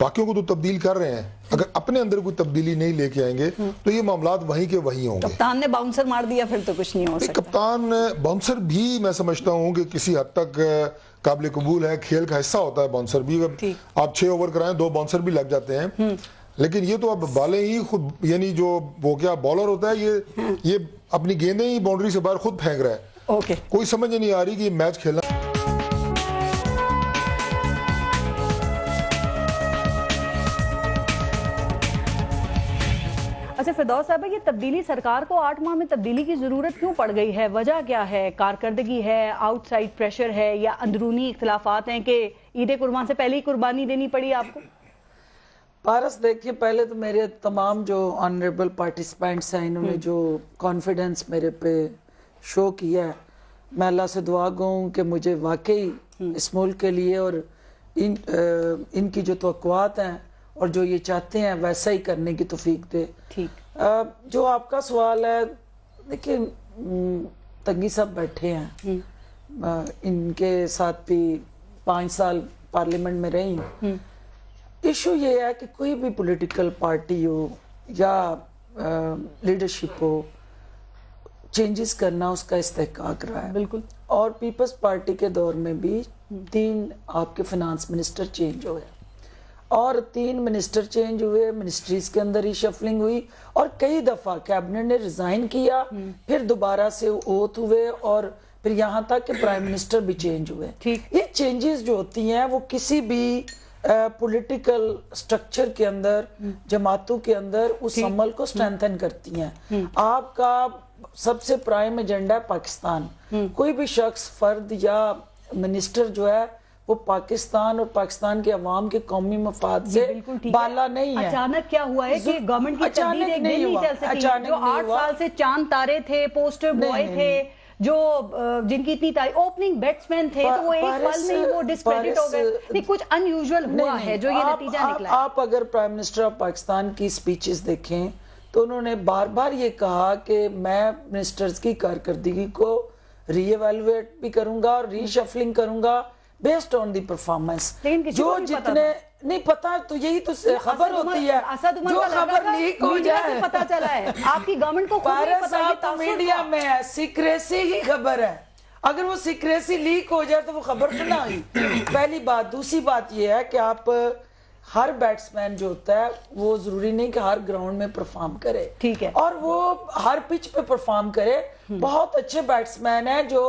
باقیوں کو تو تبدیل کر رہے ہیں, اگر اپنے اندر کوئی تبدیلی نہیں لے کے آئیں گے تو یہ معاملات وہیں کے وہیں ہوں گے. کپتان نے باؤنسر مار دیا پھر تو کچھ نہیں ہو سکتا. کپتان باؤنسر بھی میں سمجھتا ہوں کہ کسی حد تک قابل قبول ہے, کھیل کا حصہ ہوتا ہے باؤنسر بھی. آپ 6 اوور کرائیں 2 باؤنسر بھی لگ جاتے ہیں, لیکن یہ تو اب بالیں ہی خود, یعنی جو وہ کیا بالر ہوتا ہے یہ اپنی گیندیں ہی باؤنڈری سے باہر خود پھینک رہا ہے. کوئی سمجھ نہیں آ رہی کہ یہ میچ کھیلنا. اچھا فردوس صاحبہ, یہ تبدیلی سرکار کو 8 ماہ میں تبدیلی کی ضرورت کیوں پڑ گئی ہے؟ وجہ کیا ہے؟ کارکردگی ہے, آؤٹ سائڈ پریشر ہے, یا اندرونی اختلافات ہیں کہ عید قربان سے پہلے ہی قربانی دینی پڑی آپ کو؟ پارس دیکھیے, پہلے تو میرے تمام جو آنریبل پارٹیسپینٹس ہیں انہوں نے جو کانفیڈنس میرے پہ شو کیا ہے, میں اللہ سے دعا گوں کہ مجھے واقعی اس ملک کے لیے اور ان کی جو توقعات ہیں اور جو یہ چاہتے ہیں ویسا ہی کرنے کی توفیق دے. جو آپ کا سوال ہے, دیکھیں تنگی صاحب بیٹھے ہیں, ان کے ساتھ بھی 5 سال پارلیمنٹ میں رہی ہوں. ایشو یہ ہے کہ کوئی بھی پولیٹیکل پارٹی ہو یا لیڈرشپ ہو, چینجز کرنا اس کا استحقاق رہا ہے. بالکل. اور پیپلز پارٹی کے دور میں بھی 3 آپ کے فنانس منسٹر چینج ہوئے اور 3 منسٹر چینج ہوئے, منسٹریز کے اندر ہی شفلنگ ہوئی اور کئی دفعہ کیبنٹ نے ریزائن کیا, پھر دوبارہ سے اوتھ ہوئے اور پھر یہاں تک کہ پرائم منسٹر بھی چینج ہوئے. یہ چینجز جو ہوتی ہیں وہ کسی بھی پولیٹیکل سٹرکچر کے اندر, جماعتوں کے اندر اس عمل کو سٹرینتھن کرتی ہیں. آپ کا سب سے پرائم ایجنڈا ہے پاکستان. کوئی بھی شخص, فرد یا منسٹر جو ہے وہ پاکستان اور پاکستان کے عوام کے قومی مفاد سے بالا نہیں ہے. اچانک کیا ہوا ہے کہ گورنمنٹ کی تبدیل ایک دن نہیں چل سکی. جو 8 سال سے چاند تارے تھے, پوسٹر بوائے تھے, جو جن کی اتنی تعریف, اوپننگ بیٹسمین تھے, تو وہ ایک پل میں ہی وہ ڈسکریڈٹ ہو گئے. نہیں, کچھ ان یوزول ہوا ہے جو یہ نتیجہ نکلا ہے. آپ اگر پرائم منسٹر آف پاکستان کی سپیچز دیکھیں تو انہوں نے بار بار یہ کہا کہ میں منسٹرز کی کارکردگی کو ری ایویلویٹ بھی کروں گا اور ری شفلنگ کروں گا بیسڈ آن دی پرفارمنس. جو جتنے نہیں پتا, تو یہی تو خبر ہوتی ہے, جو خبر لیک ہو جائے پتا چلا ہے. آپ کی گورنمنٹ کو پتا میڈیا میں ہے, سیکریسی ہی خبر ہے. اگر وہ سیکریسی لیک ہو جائے تو وہ خبر تو نہ ہوئی. پہلی بات. دوسری بات یہ ہے کہ آپ ہر بیٹسمین جو ہوتا ہے وہ ضروری نہیں کہ ہر گراؤنڈ میں پرفارم کرے, ٹھیک ہے, اور وہ ہر پچ پہ پرفارم کرے. بہت اچھے بیٹسمین ہیں جو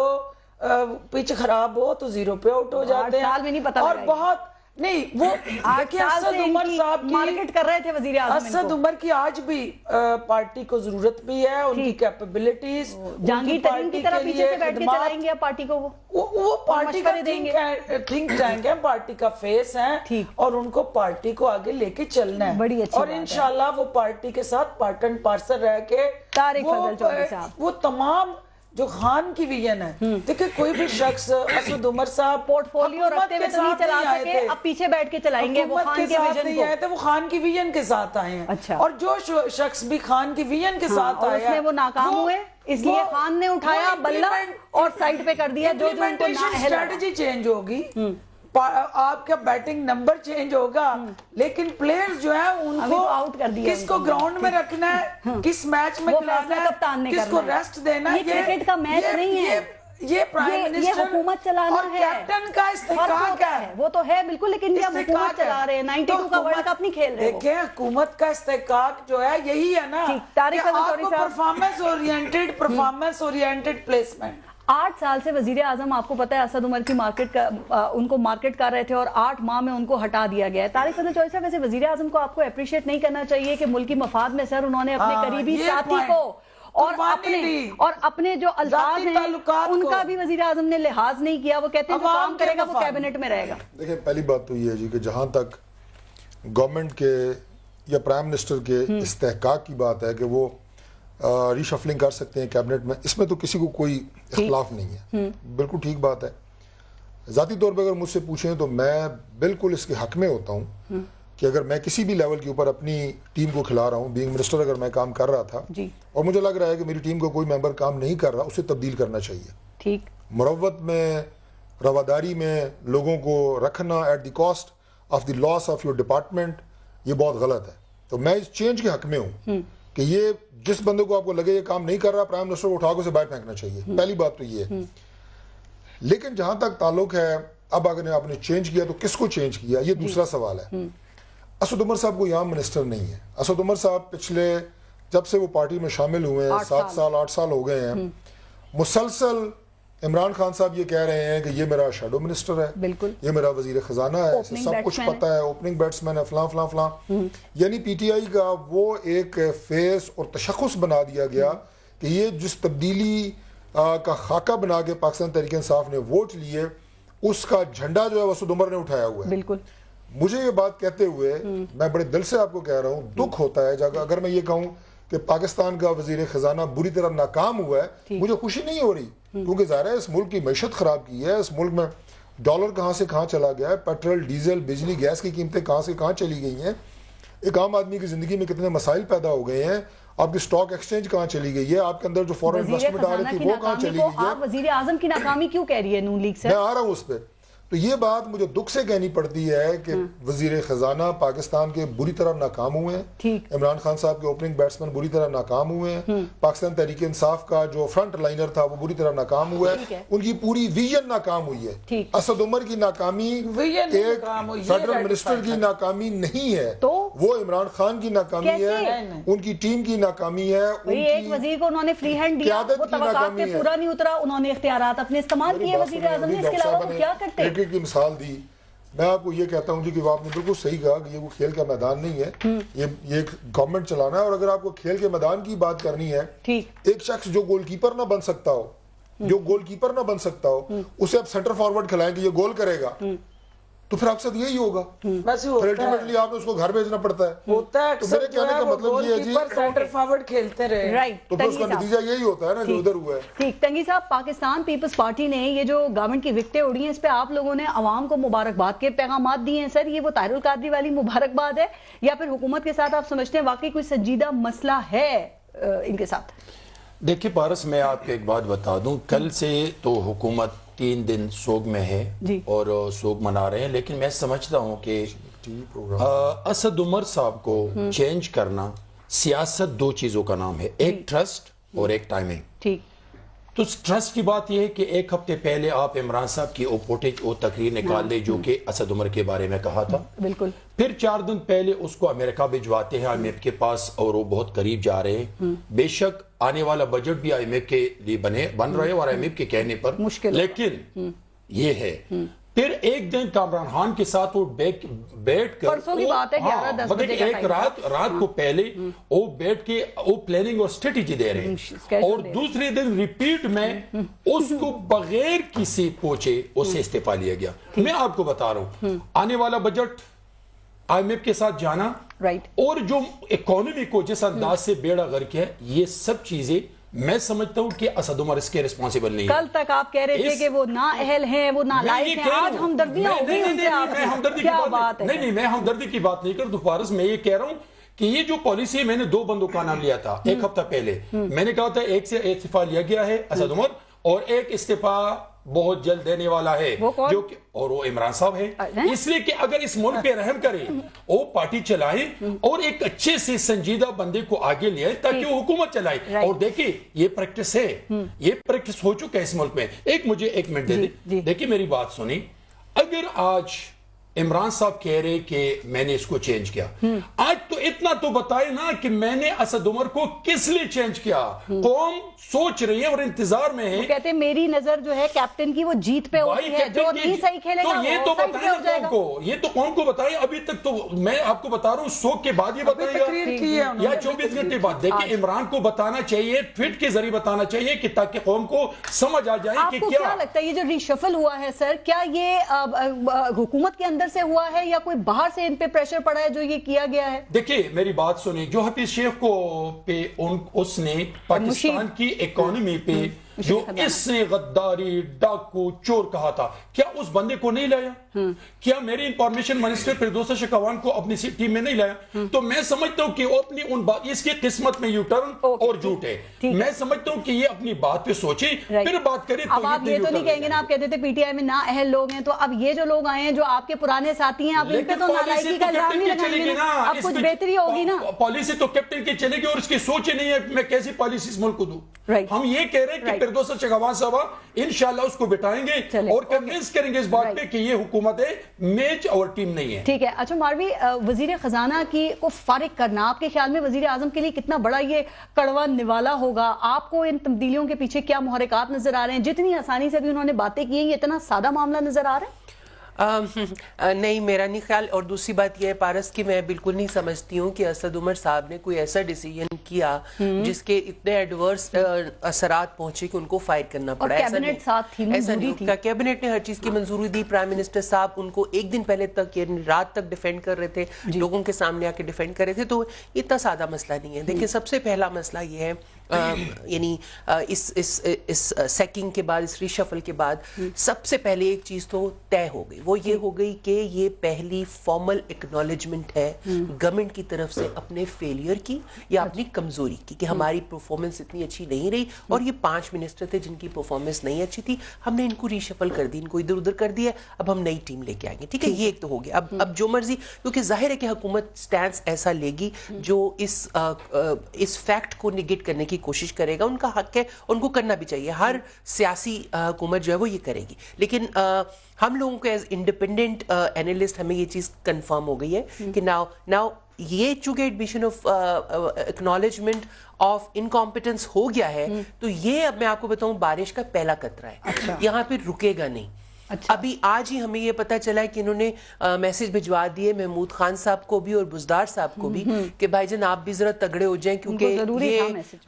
پچ خراب ہو تو 0 پہ آؤٹ ہو جاتے ہیں, اور بہت نہیں وہ اسد عمر صاحب کی مارکیٹ کر رہے تھے وزیر اعظم. اسد عمر کی آج بھی پارٹی کو ضرورت بھی ہے, ان کی کیپیبلٹیز. جہانگیر ترین کی طرح پیچھے سے بیٹھ کے چلائیں گے پارٹی کو, وہ پارٹی کا تھنک ٹینک ہے, پارٹی کا فیس ہے, اور ان کو پارٹی کو آگے لے کے چلنا ہے. اور انشاءاللہ وہ پارٹی کے ساتھ پارٹ اینڈ پارسل رہ کے وہ تمام جو خان کی ویژن ہے. دیکھیں کوئی بھی شخص, اسد عمر صاحب پورٹ فولیو رکھتے ہوئے تو نہیں چلا سکے, اب پیچھے بیٹھ کے چلائیں گے. وہ خان کے ویژن کو, تو وہ خان کی ویژن کے ساتھ آئے ہیں, اور جو شخص بھی خان کی ویژن کے ساتھ آیا ہے وہ ناکام ہوئے, اس لیے خان نے اٹھایا بلہ اور سائڈ پہ کر دیا. جو ان کو اسٹریٹجی چینج ہوگی, آپ کا بیٹنگ نمبر چینج ہوگا, لیکن پلیئرز جو ہیں ان کو آؤٹ کر دیا. کس کو گراؤنڈ میں رکھنا ہے, کس میچ میں کھلانا ہے, کس کو ریسٹ دینا ہے, یہ کرکٹ کا میچ نہیں ہے, یہ پرائم منسٹر حکومت چلانا ہے, کیپٹن کا استحقاق ہے. وہ تو ہے بالکل, لیکن یہ حکومت چلا رہے ہیں, 92 کا ورلڈ کپ نہیں کھیل رہے. دیکھیں حکومت کا استحقاق جو ہے یہی ہے نا, آپ کو پرفارمنس اورینٹڈ پلیسمنٹ. 8 سال سے وزیر اعظم, آپ کو پتا ہے اسد عمر کی مارکیٹ ان کو مارکیٹ کر رہے تھے, اور 8 ماہ میں ان کو ہٹا دیا گیا ہے. طارق فضل چودھری صاحب, ویسے وزیر اعظم کو آپ کو اپریشیٹ نہیں کرنا چاہیے کہ ملکی مفاد میں سر انہوں نے اپنے قریبی ساتھی کو اور اپنے جو الفاظ ہیں ان کا بھی وزیر اعظم نے لحاظ نہیں کیا. وہ کہتے ہیں جو کام کرے گا وہ کیبنٹ میں رہے گا. دیکھیں پہلی بات تو یہ ہے جی کہ جہاں تک گورنمنٹ کے یا پرائم منسٹر کے استحقاق کی بات ہے کہ وہ ری شفلنگ کر سکتے ہیں کیبنٹ میں, اس میں تو کسی کو کوئی اختلاف نہیں ہے, بالکل ٹھیک بات ہے. ذاتی طور پہ اگر مجھ سے پوچھیں تو میں بالکل اس کے حق میں ہوتا ہوں کہ اگر میں کسی بھی لیول کے اوپر اپنی ٹیم کو کھلا رہا ہوں, بینگ منسٹر اگر میں کام کر رہا تھا اور مجھے لگ رہا ہے کہ میری ٹیم کا کوئی ممبر کام نہیں کر رہا, اسے تبدیل کرنا چاہیے. ٹھیک, مروت میں, رواداری میں لوگوں کو رکھنا at the cost, of the loss of your department, یہ بہت غلط ہے. تو میں اس چینج کے حق میں ہوں کہ یہ جس بندے کو آپ کو لگے یہ کام نہیں کر رہا، پرائم منسٹر کو اٹھا کے اسے باہر پھینکنا چاہیے. پہلی بات تو یہ ہے. لیکن جہاں تک تعلق ہے اب اگر آپ نے چینج کیا تو کس کو چینج کیا، یہ دوسرا سوال ہے. اسد عمر صاحب کو یہاں منسٹر نہیں ہے. اسد عمر صاحب پچھلے جب سے وہ پارٹی میں شامل ہوئے ہیں 8 سال ہو گئے ہیں، مسلسل عمران خان صاحب یہ کہہ رہے ہیں کہ یہ میرا شیڈو منسٹر ہے، بالکل یہ میرا وزیر خزانہ ہے، اسے سب کچھ پتہ ہے، اوپننگ بیٹسمین ہے، فلاں فلاں فلاں. یعنی پی ٹی آئی کا وہ ایک فیس اور تشخص بنا دیا گیا کہ یہ جس تبدیلی کا خاکہ بنا کے پاکستان تحریک انصاف نے ووٹ لیے، اس کا جھنڈا جو ہے اسد عمر نے اٹھایا ہوا ہے. بالکل. مجھے یہ بات کہتے ہوئے میں بڑے دل سے آپ کو کہہ رہا ہوں، دکھ ہوتا ہے اگر میں یہ کہوں کہ پاکستان کا وزیر خزانہ بری طرح ناکام ہوا ہے، مجھے خوشی نہیں ہو رہی، کیونکہ ظاہر ہے اس ملک کی معیشت خراب کی ہے. اس ملک میں ڈالر کہاں سے کہاں چلا گیا ہے، پیٹرول ڈیزل بجلی گیس کی قیمتیں کہاں سے کہاں چلی گئی ہیں، ایک عام آدمی کی زندگی میں کتنے مسائل پیدا ہو گئے ہیں. آپ کی سٹاک ایکسچینج کہاں چلی گئی ہے، آپ کے اندر جو فورن انویسٹمنٹ آ رہی تھی وہ کہاں چلی گئی ہے. آپ وزیر اعظم کی ناکامی کیوں کہہ رہی ہے نون لیگ سے؟ میں آ رہا ہوں اس پہ. تو یہ بات مجھے دکھ سے کہنی پڑتی ہے کہ وزیر خزانہ پاکستان کے بری طرح ناکام ہوئے ہیں، عمران خان صاحب کے اوپننگ بیٹسمین بری طرح ناکام ہوئے ہیں، پاکستان تحریک انصاف کا جو فرنٹ لائنر تھا وہ بری طرح ناکام ہوا ہے، ان کی پوری ویژن ناکام ہوئی ہے. اسد عمر کی ناکامی ایک فیڈرل منسٹر کی ناکامی نہیں ہے، وہ عمران خان کی ناکامی ہے، ان کی ٹیم کی ناکامی ہے. ایک وزیر کو انہوں نے فری ہینڈ دیا، وہ توقعات پہ پورا نہیں اترا، انہوں نے اختیارات اپنے استعمال کیے وزیر اعظم نے، اس کے علاوہ وہ کیا کرتے؟ کی مثال دی. میں آپ کو یہ کہتا ہوں جی کہ آپ نے بالکل صحیح کہا کہ یہ وہ کھیل کا میدان نہیں ہے، یہ ایک گورنمنٹ چلانا ہے. اور اگر آپ کو کھیل کے میدان کی بات کرنی ہے، ایک شخص جو گول کیپر نہ بن سکتا ہو، اسے آپ سینٹر فارورڈ کھلائیں کہ یہ گول کرے گا، تو پھر آپ ساتھ یہی ہوگا، پھر الٹیمیٹلی آپ نے اس کو گھر بھیجنا پڑتا ہے. تو میرے کہنے کا مطلب یہ ہے جی سینٹر فارورڈ کھیلتے رہے تو پھر اس کا نتیجہ یہی ہوتا ہے نا جو ادھر ہوا ہے. ٹھیک. تنگی صاحب، پاکستان پیپلز پارٹی نے یہ جو گورنمنٹ کی وکٹیں اڑی ہیں، اس پہ آپ لوگوں نے عوام کو مبارکباد کے پیغامات دیے ہیں. سر، یہ وہ طاہر القادری والی مبارکباد ہے یا پھر حکومت کے ساتھ آپ سمجھتے ہیں واقعی کوئی سنجیدہ مسئلہ ہے ان کے ساتھ؟ دیکھیں پارس، میں آپ کو ایک بات بتا دوں، کل سے تو حکومت 3 دن سوگ میں ہے اور سوگ منا رہے ہیں، لیکن میں سمجھتا ہوں کہ اسد عمر صاحب کو چینج کرنا، سیاست 2 چیزوں کا نام ہے، ایک ٹرسٹ اور ایک ٹائمنگ. تو ٹرسٹ کی بات یہ ہے کہ 1 ہفتے پہلے آپ عمران صاحب کی وہ تقریر نکال دے جو کہ اسد عمر کے بارے میں کہا تھا. بالکل. پھر 4 دن پہلے اس کو امریکہ بھجواتے ہیں IMF کے پاس اور وہ بہت قریب جا رہے ہیں. بے شک آنے والا بجٹ بھی IMF کے لیے بن رہے اور IMF کے کہنے پر مشکل، لیکن یہ ہے پھر ایک دن کامران خان کے ساتھ وہ بیٹھ کر پرسوں کی بات ہے 11-10 بجے کا ایک رات کو پہلے وہ بیٹھ کے وہ پلاننگ اور اسٹریٹجی دے رہے ہیں، اور دوسرے دن ریپیٹ میں اس کو بغیر کسی پوچھے اسے استعفا لیا گیا. میں آپ کو بتا رہا ہوں آنے والا بجٹ IMF کے ساتھ جانا اور جو اکانومی کو جس انداز سے بیڑا غرق ہے، یہ سب چیزیں میں سمجھتا ہوں کہ اسد عمر اس کے ریسپانسیبل نہیں ہے. کل تک آپ کہہ رہے تھے کہ وہ نااہل ہیں، وہ نالائق ہیں، آج ہمدردیاں ہو گئی ان سے آپ کی. کیا بات ہے؟ نہیں، میں ہمدردی کی بات نہیں کر دوں فارس. میں یہ کہہ رہا ہوں کہ یہ جو پالیسی ہے، میں نے 2 بندوں کا نام لیا تھا 1 ہفتہ پہلے. میں نے کہا تھا ایک سے استعفا لیا گیا ہے اسد عمر، اور ایک استعفا بہت جلد دینے والا ہے جو کہ اور وہ عمران صاحب ہے. اس لیے کہ اگر اس ملک پہ رحم کریں، وہ پارٹی چلائیں اور ایک اچھے سے سنجیدہ بندے کو آگے لے آئے تاکہ وہ حکومت چلائے. اور دیکھیں یہ پریکٹس ہے، یہ پریکٹس ہو چکا ہے اس ملک میں. مجھے 1 منٹ دے دیں. دیکھیں میری بات سنیں، اگر آج عمران صاحب کہہ رہے کہ میں نے اس کو چینج کیا، آج تو اتنا تو بتائے نا کہ میں نے اسد عمر کو کس لیے چینج کیا. قوم سوچ رہی ہے اور انتظار میں ہے. کہتے ہیں میری نظر جو ہے کیپٹن کی وہ جیت پہ ہوتی ہے، جو نہیں صحیح کھیلے گا یہ تو بتائیں نا قوم کو، یہ تو قوم کو بتائیں. ابھی تک تو میں آپ کو بتا رہا ہوں سوگ کے بعد یہ بتائے گا یا 24 گھنٹے بعد. دیکھیں عمران کو بتانا چاہیے، ٹویٹ کے ذریعے بتانا چاہیے کہ تاکہ قوم کو سمجھ آ جائے کہ کیا لگتا ہے یہ جو ریشفل ہوا ہے سر، کیا یہ حکومت کے اندر سے ہوا ہے یا کوئی باہر سے ان پہ پریشر پڑا ہے جو یہ کیا گیا ہے؟ دیکھیں میری بات سنیں، جو حفیظ شیخ کو اس نے پاکستان کی اکانومی پہ جو اس نے غداری ڈاکو چور کہا تھا، کیا اس بندے کو نہیں لایا؟ کیا میری انفارمیشن منسٹر فردوسہ شکوان کو اپنی ٹیم میں نہیں لایا؟ تو میں سمجھتا ہوں کہ اپنی ان بات، اس کی قسمت میں یو ٹرن اور جھوٹ ہے، میں سمجھتا ہوں کہ یہ اپنی بات پہ سوچے پھر بات کرے۔ اب آپ یہ تو نہیں کہیں گے نا، آپ کہتے تھے پی ٹی آئی میں نا اہل لوگ ہیں، تو اب یہ جو لوگ آئے ہیں جو آپ کے پرانے ساتھی ہیں، آپ ان پہ تو نالائکی کا الزام نہیں لگائیں گے نا، اب کچھ بہتری ہوگی نا۔ پالیسی تو کیپٹن کی چلے گی اور اس کی سوچ ہی نہیں ہے میں کیسی پالیسی اس ملک کو دوں۔ ہم یہ کہہ رہے ہیں کہ فردوسہ شکوان صاحبہ انشاءاللہ اس کو بٹھائیں گے اور کنونس کریں گے اس بات پہ کہ یہ حکومت ہے، میچ اور ٹیم نہیں ہے۔ ٹھیک ہے، اچھا ماروی، وزیر خزانہ کی کو فارغ کرنا آپ کے خیال میں وزیر اعظم کے لیے کتنا بڑا یہ کڑوا نوالا ہوگا؟ آپ کو ان تبدیلیوں کے پیچھے کیا محرکات نظر آ رہے ہیں؟ جتنی آسانی سے بھی انہوں نے باتیں کی ہیں، یہ اتنا سادہ معاملہ نظر آ رہا ہے؟ نہیں، میرا نہیں خیال۔ اور دوسری بات یہ ہے پارس کہ میں بالکل نہیں سمجھتی ہوں کہ اسد عمر صاحب نے کوئی ایسا ڈیسیجن کیا جس کے اتنے ایڈورس اثرات پہنچے کہ ان کو فائر کرنا پڑا۔ ایسا نہیں تھا، کیبنٹ نے ہر چیز کی منظوری دی۔ پرائم منسٹر صاحب ان کو ایک دن پہلے تک یعنی رات تک ڈیفینڈ کر رہے تھے، لوگوں کے سامنے آ کے ڈیفینڈ کر رہے تھے، تو اتنا سادہ مسئلہ نہیں ہے۔ دیکھیں، سب سے پہلا مسئلہ یہ ہے یعنی اس سیکنگ کے بعد، اس ریشفل کے بعد سب سے پہلے ایک چیز تو طے ہو گئی، وہ یہ ہو گئی کہ یہ پہلی فارمل ایکنالجمنٹ ہے گورنمنٹ کی طرف سے اپنے فیلئر کی یا اپنی کمزوری کی کہ ہماری پرفارمنس اتنی اچھی نہیں رہی، اور یہ 5 منسٹر تھے جن کی پرفارمنس نہیں اچھی تھی، ہم نے ان کو ریشفل کر دی، ان کو ادھر ادھر کر دیا، اب ہم نئی ٹیم لے کے آئیں گے۔ ٹھیک ہے، یہ ایک تو ہو گیا۔ اب جو مرضی، کیونکہ ظاہر ہے کہ حکومت سٹینس ایسا لے گی جو اس فیکٹ کو نگیٹ کرنے کی کوشش کرے گا، ان کا حق ہے، ان کو کرنا بھی چاہیے، ہر سیاسی حکومت جو ہے وہ یہ کرے گی۔ لیکن ہم لوگوں کو ایز انڈیپینڈنٹ اینالسٹ ہمیں یہ چیز کنفرم ہو گئی ہے کہ ناؤ یہ چونکہ ایڈمیشن آف ایکنالجمنٹ آف انکمپیٹنس ہو گیا ہے، تو یہ اب میں آپ کو بتاؤں بارش کا پہلا قطرہ ہے، یہاں پہ رکے گا نہیں۔ ابھی آج ہی ہمیں یہ پتا چلا ہے کہ انہوں نے میسج بھجوا دیے محمود خان صاحب کو بھی اور بزدار صاحب کو بھی کہ بھائی جان آپ بھی ذرا تگڑے ہو جائیں، کیونکہ یہ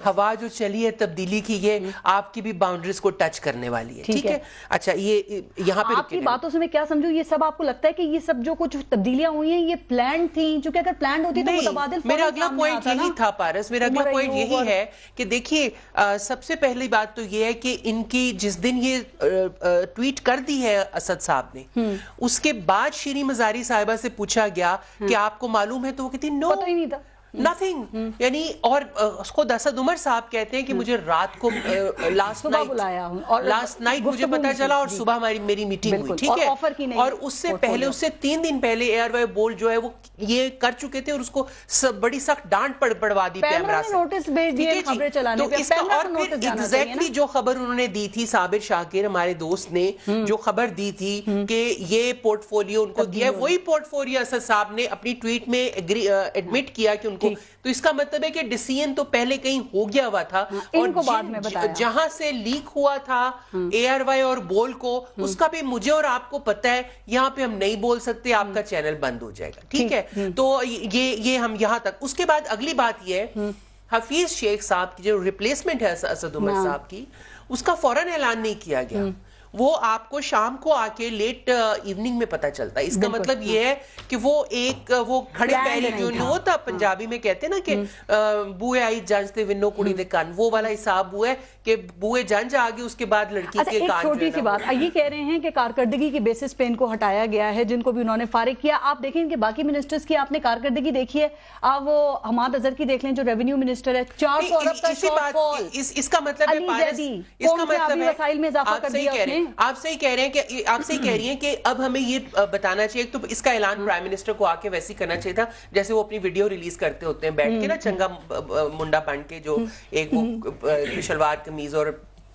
ہوا جو چلی ہے تبدیلی کی، یہ آپ کی بھی باؤنڈریز کو ٹچ کرنے والی ہے۔ ٹھیک ہے، اچھا یہ یہاں پہ آپ کی باتوں سے میں کیا سمجھوں، یہ سب آپ کو لگتا ہے کہ یہ سب جو کچھ تبدیلیاں ہوئی ہیں یہ پلان تھیں؟ چونکہ اگر پلان ہوتی تو متبادل میرا اگلا پوائنٹ یہی تھا پارس، میرا اگلا پوائنٹ یہی ہے کہ دیکھیے سب سے پہلی بات تو یہ ہے کہ ان کی جس دن یہ ٹویٹ کر دی ہے اسد صاحب نے، اس کے بعد شیریں مزاری صاحبہ سے پوچھا گیا کہ آپ کو معلوم ہے، تو وہ کہتی نو، پتہ ہی نہیں تھا، نتھنگ۔ یعنی اور خود اسد عمر صاحب کہتے ہیں کہ مجھے رات کو لاسٹ نائٹ مجھے پتا چلا اور صبح میری میٹنگ ہوئی، ٹھیک ہے، اور اس سے پہلے، اس سے 3 دن پہلے اے آر وائی بول جو ہے وہ یہ کر چکے تھے اور اس کو بڑی سخت ڈانٹ پڑوا دی پیمرا سے۔ نوٹس بھیج دیے خبریں چلانے پہ، اور پھر ایگزیکٹلی جو خبر انہوں نے دی تھی، صابر شاکر ہمارے دوست نے جو خبر دی تھی کہ یہ پورٹ فولیو ان کو دیا ہے، وہی پورٹ فولیو اسد صاحب نے اپنی ٹویٹ میں ایڈمٹ کیا کہ ان کو، تو اس کا مطلب ہے کہ ڈیسیژن تو پہلے کہیں ہو گیا ہوا تھا، اور جہاں سے لیک ہوا تھا اے آر وائی اور بول کو، اس کا بھی مجھے اور آپ کو پتا ہے، یہاں پہ ہم نہیں بول سکتے، آپ کا چینل بند ہو جائے گا، ٹھیک ہے۔ تو یہ ہم یہاں تک، اس کے بعد اگلی بات یہ ہے حفیظ شیخ صاحب کی جو ریپلیسمنٹ ہے اسد عمر صاحب کی، اس کا فوراً اعلان نہیں کیا گیا، وہ آپ کو شام کو آ کے لیٹ ایوننگ میں پتا چلتا ہے۔ اس کا مطلب یہ ہے کہ وہ ایک وہ کھڑے پیری جو ہوتا پنجابی میں کہتے ہیں نا کہ بوئے آئی جنج تے ونو کڑی دے کان، وہ والا حساب ہوا ہے کہ بوئے جنج آ گئی، اس کے بعد لڑکی کے کان۔ چھوٹی سی بات یہ کہہ رہے ہیں کہ کارکردگی کی بیسس پہ ان کو ہٹایا گیا ہے، جن کو بھی انہوں نے فارغ کیا۔ آپ دیکھیں کہ باقی منسٹرز کی آپ نے کارکردگی دیکھی ہے، آپ وہ حماد اظہر کی دیکھ لیں جو ریونیو منسٹر ہے، 400 ارب کا شارٹ فال۔ اس کا مطلب ہے وسائل میں اضافہ کر دیا آپ نے۔ آپ صحیح کہہ رہے ہیں کہ آپ صحیح کہہ رہی ہیں کہ اب ہمیں یہ بتانا چاہیے، تو اس کا اعلان پرائم منسٹر کو آ کے ویسے کرنا چاہیے تھا جیسے وہ اپنی ویڈیو ریلیز کرتے ہوتے ہیں بیٹھ کے نا، چنگا منڈا بن کے، جو ایک وہ شلوار قمیض اور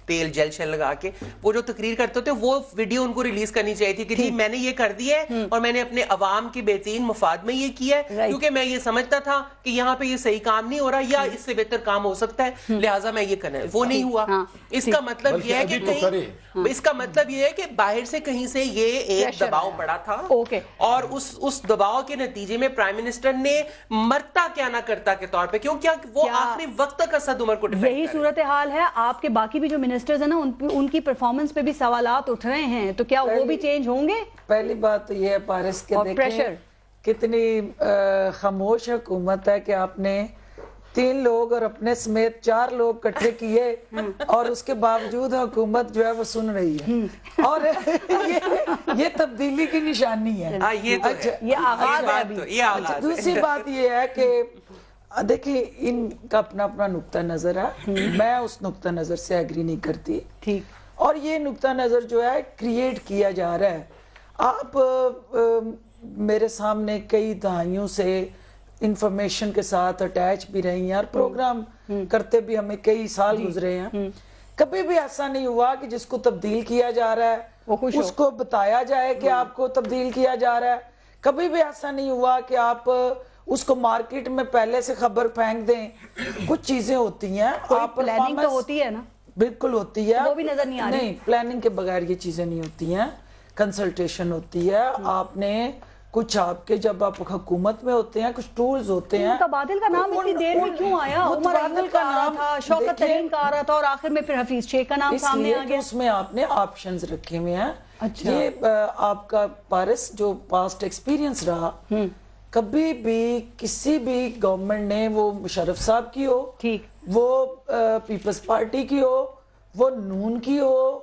تیل جل شل لگا کے وہ جو تقریر کرتے ہوتے، وہ ویڈیو ان کو ریلیز کرنی چاہیے تھی کہ جی میں نے یہ کر دیا ہے اور میں نے اپنے عوام کی بہترین مفاد میں یہ کیا ہے، کیونکہ میں یہ سمجھتا تھا کہ یہاں پہ یہ صحیح کام نہیں ہو رہا یا اس سے بہتر کام ہو سکتا ہے، لہٰذا میں یہ کرنا ہے۔ وہ نہیں ہوا۔ اس کا مطلب یہ ہے کہ اس کا مطلب یہ ہے کہ باہر سے کہیں سے یہ ایک دباؤ پڑا تھا، اور اس دباؤ کے نتیجے میں پرائم منسٹر نے مرتا کیا نہ کرتا کے طور پہ، کیونکہ وہ آخری وقت تک اسد عمر کو ڈیفینڈ کر رہے ہیں۔ یہی صورتحال ہے آپ کے باقی بھی جو منسٹرز ہیں نا، ان کی پرفارمنس پہ بھی سوالات اٹھ رہے ہیں، تو کیا وہ بھی چینج ہوں گے؟ پہلی بات تو یہ ہے پارس کے دیکھیں کتنی خاموش حکومت ہے کہ آپ نے 3 لوگ اور اپنے سمیت 4 لوگ کٹھے کیے اور اس کے باوجود حکومت جو ہے وہ سن رہی ہے اور یہ تبدیلی کی نشانی ہے. یہ آغاز ہے ابھی. دوسری بات یہ ہے کہ دیکھیں ان کا اپنا اپنا نقطہ نظر ہے, میں اس نقطہ نظر سے ایگری نہیں کرتی. ٹھیک. اور یہ نقطہ نظر جو ہے کریٹ کیا جا رہا ہے. آپ میرے سامنے کئی دہائیوں سے انفارمیشن کے ساتھ اٹیچ بھی رہی ہیں اور پروگرام کرتے بھی ہمیں کئی سال گزرے ہیں. کبھی بھی ایسا نہیں ہوا کہ جس کو تبدیل کیا جا رہا ہے اس کو بتایا جائے کہ آپ کو تبدیل کیا جا رہا ہے. کبھی بھی ایسا نہیں ہوا کہ آپ اس کو مارکیٹ میں پہلے سے خبر پھینک دیں. کچھ چیزیں ہوتی ہیں, آپ پلاننگ تو ہوتی ہے نا, بالکل ہوتی ہے, وہ بھی نظر نہیں آ رہی. نہیں, پلاننگ کے بغیر یہ چیزیں نہیں ہوتی ہیں. کنسلٹیشن ہوتی ہے. آپ نے کچھ آپ کے جب آپ حکومت میں ہوتے ہیں کچھ ٹولز ہوتے ہیں. متبادل کا نام اتنی دیر میں کیوں آیا؟ متبادل کا نام تھا, شوکت ترین کا آ رہا تھا اور آخر میں پھر حفیظ شیخ کا نام سامنے آ گیا. اس میں آپ نے آپشنز رکھے ہوئے ہیں. یہ آپ کا پارس جو پاسٹ ایکسپیرینس رہا, کبھی بھی کسی بھی گورنمنٹ نے, وہ مشرف صاحب کی ہو, وہ پیپلز پارٹی کی ہو, وہ نون کی ہو,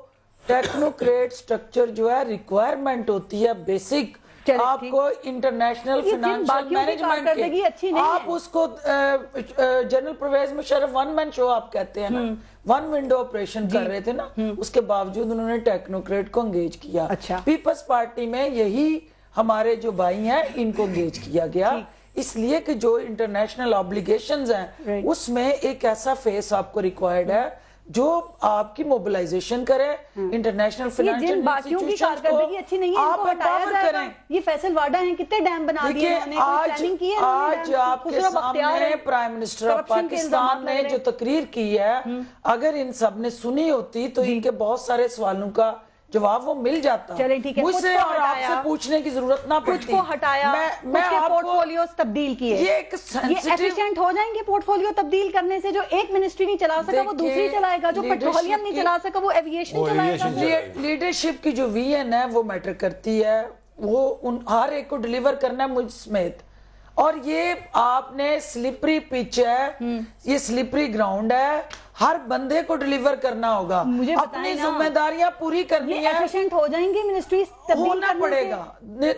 ٹیکنوکریٹ سٹرکچر جو ہے ریکوائرمنٹ ہوتی ہے بیسک آپ کو انٹرنیشنل فائنانشل مینجمنٹ کے, آپ اس کو جنرل پرویز مشرف ون مین شو آپ کہتے ہیں نا, ون ونڈو آپریشن کر رہے تھے نا, اس کے باوجود انہوں نے ٹیکنوکریٹ کو انگیج کیا. پیپلز پارٹی میں یہی ہمارے جو بھائی ہیں ان کو انگیج کیا گیا, اس لیے کہ جو انٹرنیشنل آبلیگیشنز ہیں اس میں ایک ایسا فیس آپ کو ریکوائرڈ ہے جو آپ کی موبلائزیشن کرے انٹرنیشنل فائنانشل انسٹیٹیوشنز کو, آپ امپاور کریں. یہ فیصل واڈا ہیں, کتنے ڈیم بنا دیے انہوں نے, پلاننگ کی ہے. آج آپ کے سامنے پرائم منسٹر آف پاکستان نے جو تقریر کی ہے, اگر ان سب نے سنی ہوتی تو ان کے بہت سارے سوالوں کا جواب وہ مل جاتا. چلیں ٹھیک ہے, مجھ سے اور آپ سے پوچھنے کی ضرورت نہ پڑتی. کچھ کو ہٹایا, میں آپ پورٹ فولیوز تبدیل کیے. یہ ایک ایفیشینٹ ہو جائیں گے پورٹ فولیو تبدیل کرنے سے. جو ایک منسٹری نہیں چلا سکا وہ دوسری چلائے گا, جو پیٹرولیم نہیں چلا سکا وہ ایویشن چلائے گا. لیڈرشپ کی جو ویژن ہے وہ میٹر کرتی ہے, وہ ہر ایک کو ڈیلیور کرنا ہے مجھ سمیت. اور یہ آپ نے سلپری پچ ہے, یہ سلپری گراؤنڈ ہے, ہر بندے کو ڈیلیور کرنا ہوگا, اپنی ذمہ داریاں پوری کرنی ہے. ایفیشینٹ ہو جائیں گے منسٹریز, ہونا پڑے گا.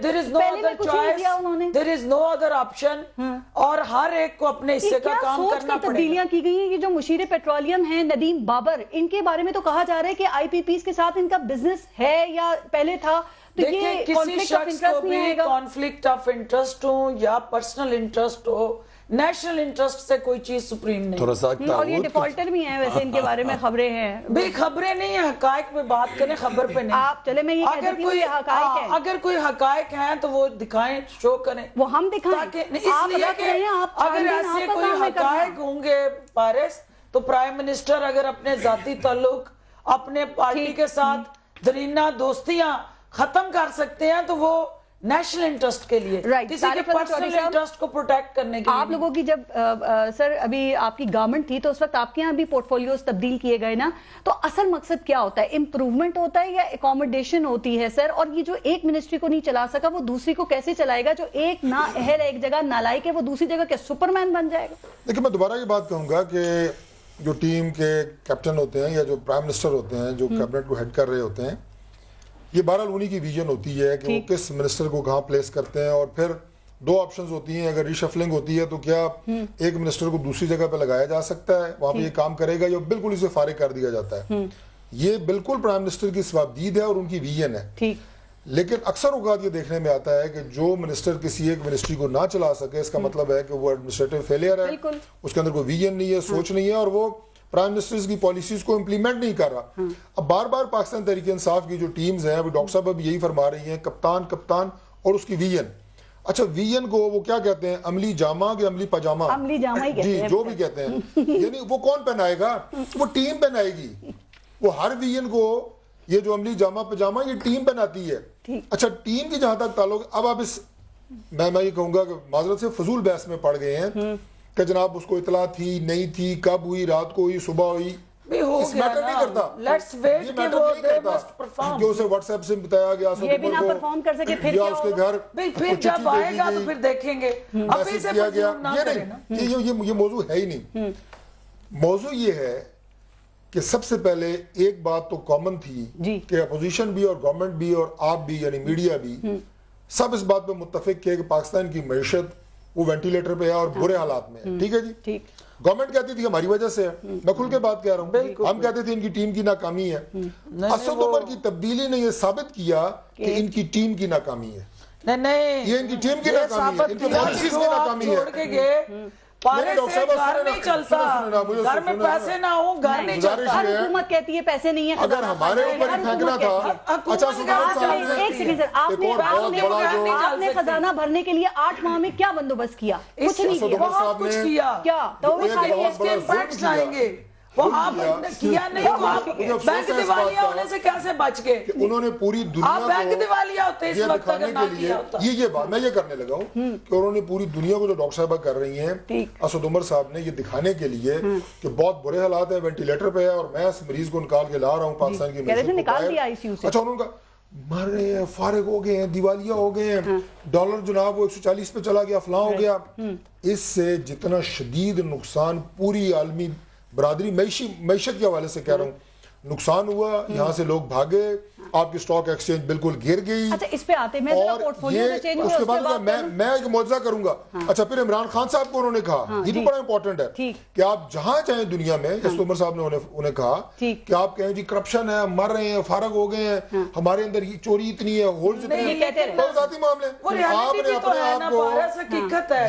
there is no other choice, there is no other option, اور ہر ایک کو اپنے حصے کا کام کرنا پڑے گا. تبدیلیاں کی گئی ہیں. یہ جو مشیر پیٹرولیم ہیں ندیم بابر, ان کے بارے میں تو کہا جا رہا ہے کہ آئی پی پیز کے ساتھ ان کا بزنس ہے یا پہلے تھا. دیکھیں کسی شخص کو بھی کانفلکٹ آف انٹرسٹ ہو یا پرسنل انٹرسٹ ہو, نیشنل انٹرسٹ سے کوئی چیز سپریم نہیں. اور یہ ڈیفالٹر بھی ہیں ویسے, ان کے بارے میں خبریں ہیں. بھئی خبریں نہیں ہیں, حقائق پہ بات کریں, خبر پہ نہیں. آپ چلے میں یہ کہتی ہوں یہ حقائق ہیں. اگر کوئی حقائق ہیں تو وہ دکھائیں, شو کریں. وہ ہم دکھائیں, اس لیے کہ اگر ایسے کوئی حقائق ہوں گے پارس, تو پرائم منسٹر اگر اپنے ذاتی تعلق اپنے پارٹی کے ساتھ درینہ دوستیاں ختم کر سکتے ہیں تو وہ نیشنل انٹرسٹ کے لیے, کسی کے پرسنل انٹرسٹ کو پروٹیکٹ کرنے کے لیے. آپ لوگوں کی جب سر ابھی آپ کی گورنمنٹ تھی تو اس وقت آپ کے یہاں بھی پورٹ فولیوز تبدیل کیے گئے نا, تو اصل مقصد کیا ہوتا ہے؟ امپروومنٹ ہوتا ہے یا اکوموڈیشن ہوتی ہے سر؟ اور یہ جو ایک منسٹری کو نہیں چلا سکا وہ دوسری کو کیسے چلائے گا؟ جو ایک نا اہل ایک جگہ نالائق ہے وہ دوسری جگہ کیا سپرمین بن جائے گا؟ دیکھیں میں دوبارہ یہ بات کہوں گا کہ جو ٹیم کے کیپٹن ہوتے ہیں یا جو پرائم منسٹر ہوتے ہیں جو کیبنٹ کو ہیڈ کر رہے ہوتے ہیں, یہ بہرحال انہی کی ویژن ہوتی ہے کہ وہ کس منسٹر کو کہاں پلیس کرتے ہیں. اور پھر 2 آپشنز ہوتی ہیں, اگر ریشفلنگ ہوتی ہے تو کیا ایک منسٹر کو دوسری جگہ پہ لگایا جا سکتا ہے, وہاں پہ یہ کام کرے گا, یا بالکل اسے فارغ کر دیا جاتا ہے. یہ بالکل پرائم منسٹر کی صوابدید ہے اور ان کی ویژن ہے. لیکن اکثر اوقات یہ دیکھنے میں آتا ہے کہ جو منسٹر کسی ایک منسٹری کو نہ چلا سکے, اس کا مطلب ہے کہ وہ ایڈمنسٹریٹو فیلئر ہے, اس کے اندر کوئی ویژن نہیں ہے, سوچ نہیں ہے, اور وہ پرائم منسٹرز کی پالیسیز کو امپلیمنٹ نہیں کر رہا. اب بار بار پاکستان تحریک انصاف کی جو ٹیمز ہیں, ابھی ڈاکٹر صاحب اب یہی فرما رہی ہیں, کپتان اور اس کی ویژن. اچھا ویژن کو وہ کیا کہتے ہیں, عملی جامہ کہ عملی پاجامہ؟ عملی جامہ ہی کہتے ہیں. جی جو بھی کہتے ہیں, یعنی وہ کون پہنائے گا؟ وہ ٹیم پہنائے گی. وہ ہر ویژن کو یہ جو عملی جامہ پاجامہ یہ ٹیم پہناتی ہے. اچھا ٹیم کی جہاں تک تعلق, اب آپ اس میں یہ کہوں گا کہ معذرت سے فضول بحث میں پڑ گئے ہیں کہ جناب اس کو اطلاع تھی نہیں تھی, کب ہوئی, رات کو ہوئی, صبح ہوئی, اس میٹر نہیں کرتا. لیٹس ویٹ یہ کہ میٹر وہ نہیں دے کرتا مسٹ پرفارم. کہ اسے واٹس ایپ سے بتایا گیا یہ بھی نہ پرفارم کر سکے پھر یا کیا اس کے ہوگا؟ گھر بھئی پھر جب آئے گا تو پھر دیکھیں گے. ابھی سے کیا گیا. پرفارم نہ یہ کریں نا. نہیں, یہ موضوع ہے ہی نہیں. موضوع یہ ہے کہ سب سے پہلے ایک بات تو کامن تھی کہ اپوزیشن بھی اور گورنمنٹ بھی اور آپ بھی یعنی میڈیا بھی سب اس بات پہ متفق کیا کہ پاکستان کی معیشت وہ وینٹیلیٹر پہ ہے اور برے حالات میں ہے. ٹھیک ہے جی. گورنمنٹ کہتی تھی ہماری وجہ سے ہے. میں کھل کے بات کہہ رہا ہوں. ہم کہتے تھے ان کی ٹیم کی ناکامی ہے. اسد عمر کی تبدیلی نے یہ ثابت کیا کہ ان کی ٹیم کی ناکامی ہے. نہیں یہ ان کی ٹیم کی ناکامی ہے. ان کی پالیسیز کی ناکامی ہے. پارے سے گھر نہیں چلتا. گھر میں پیسے نہ ہوں گھر نہیں چلتا. ہر حکومت کہتی ہے پیسے نہیں ہیں. اگر ہمارے اوپر پھینکنا تھا. اچھا ایک سیکنڈ سر, آپ نے خزانہ بھرنے کے لیے 8 ماہ میں کیا بندوبست کیا؟ کچھ نہیں کیا. بہت کچھ کیا. کیا تو اس کے امپیکٹس آئیں گے. وہ آپ نے کیا نہیں تو آپ بینک دیوالیہ ہونے سے کیسے بچ گئے؟ انہوں نے پوری دنیا آپ بینک دیوالیہ ہوتے اس وقت اگر نہ کیا ہوتا. یہ بات میں یہ کرنے لگا ہوں کہ انہوں نے پوری دنیا کو جو ڈاکٹر صاحبہ کر رہی ہیں اسد عمر صاحب نے یہ دکھانے کے لیے کہ بہت برے حالات ہیں, وینٹیلیٹر پہ ہے اور میں اس مریض کو نکال کے لا رہا ہوں پاکستان کی معیشت کو باہر. اچھا انہوں نے مر رہے ہیں, فارغ ہو گئے ہیں, دیوالیہ ہو گئے ہیں, ڈالر جناب وہ 140 پہ چلا گیا, فلاں ہو گیا. اس سے جتنا شدید نقصان پوری عالمی برادری معیشت کے حوالے سے کہہ رہا ہوں نقصان ہوا, یہاں سے لوگ بھاگے, آپ کی سٹاک ایکسچینج بالکل گر گئی. اچھا اس پہ آتے ہیں اور یہ اس کے بعد میں ایک معجزہ کروں گا. اچھا پھر عمران خان صاحب کو انہوں نے کہا, یہ بھی بڑا امپورٹنٹ ہے کہ آپ جہاں چاہیں دنیا میں, اسد عمر صاحب نے انہیں کہا کہ آپ کہیں جی کرپشن ہے, مر رہے ہیں, فارغ ہو گئے ہیں, ہمارے اندر یہ چوری اتنی ہے, ہولز اتنے ہیں, بہت ذاتی معاملے. آپ نے اپنے آپ کو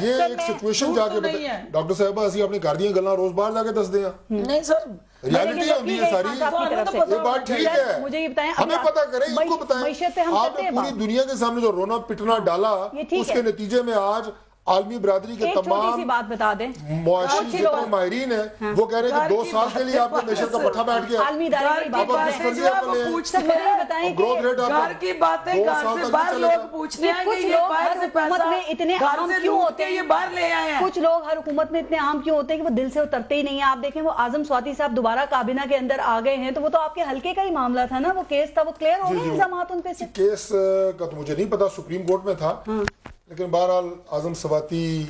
یہ ایک سچویشن جا کے ڈاکٹر صاحبہ اسی اپنی کر دیا گلاں روز باہر جا کے دس دیا. نہیں سر ریالٹی ہوتی ہے ساری. یہ بات ٹھیک ہے, مجھے یہ بتائیں, ہمیں پتا کریں, ان کو بتائیں. آپ نے پوری دنیا کے سامنے جو رونا پٹنا ڈالا اس کے نتیجے میں آج عالمی برادری کے تمام بات بتا دیں معاشی جتنے ماہرین ہیں وہ کہہ رہے ہیں کہ 2 سال کے لیے آپ کے معیشت کا پٹھا بیٹھ گیا. عالمی ادارے کی باتیں گھر سے باہر لوگ پوچھتے ہیں کہ یہ باہر سے حکومت میں اتنے عام کیوں ہوتے ہیں, یہ باہر لے آئے ہیں. کچھ لوگ ہر حکومت میں اتنے عام کیوں ہوتے ہیں کہ وہ دل سے اترتے ہی نہیں ہیں. آپ دیکھیں وہ اعظم سواتی صاحب دوبارہ کابینہ کے اندر آ گئے ہیں تو وہ تو آپ کے حلقے کا ہی معاملہ تھا نا, وہ کیس تھا, وہ کلیئر ہو گئے الزامات ان پہ سے. کیس کا تو مجھے نہیں پتا, سپریم کورٹ میں تھا, لیکن بہرحال اعظم سواتی,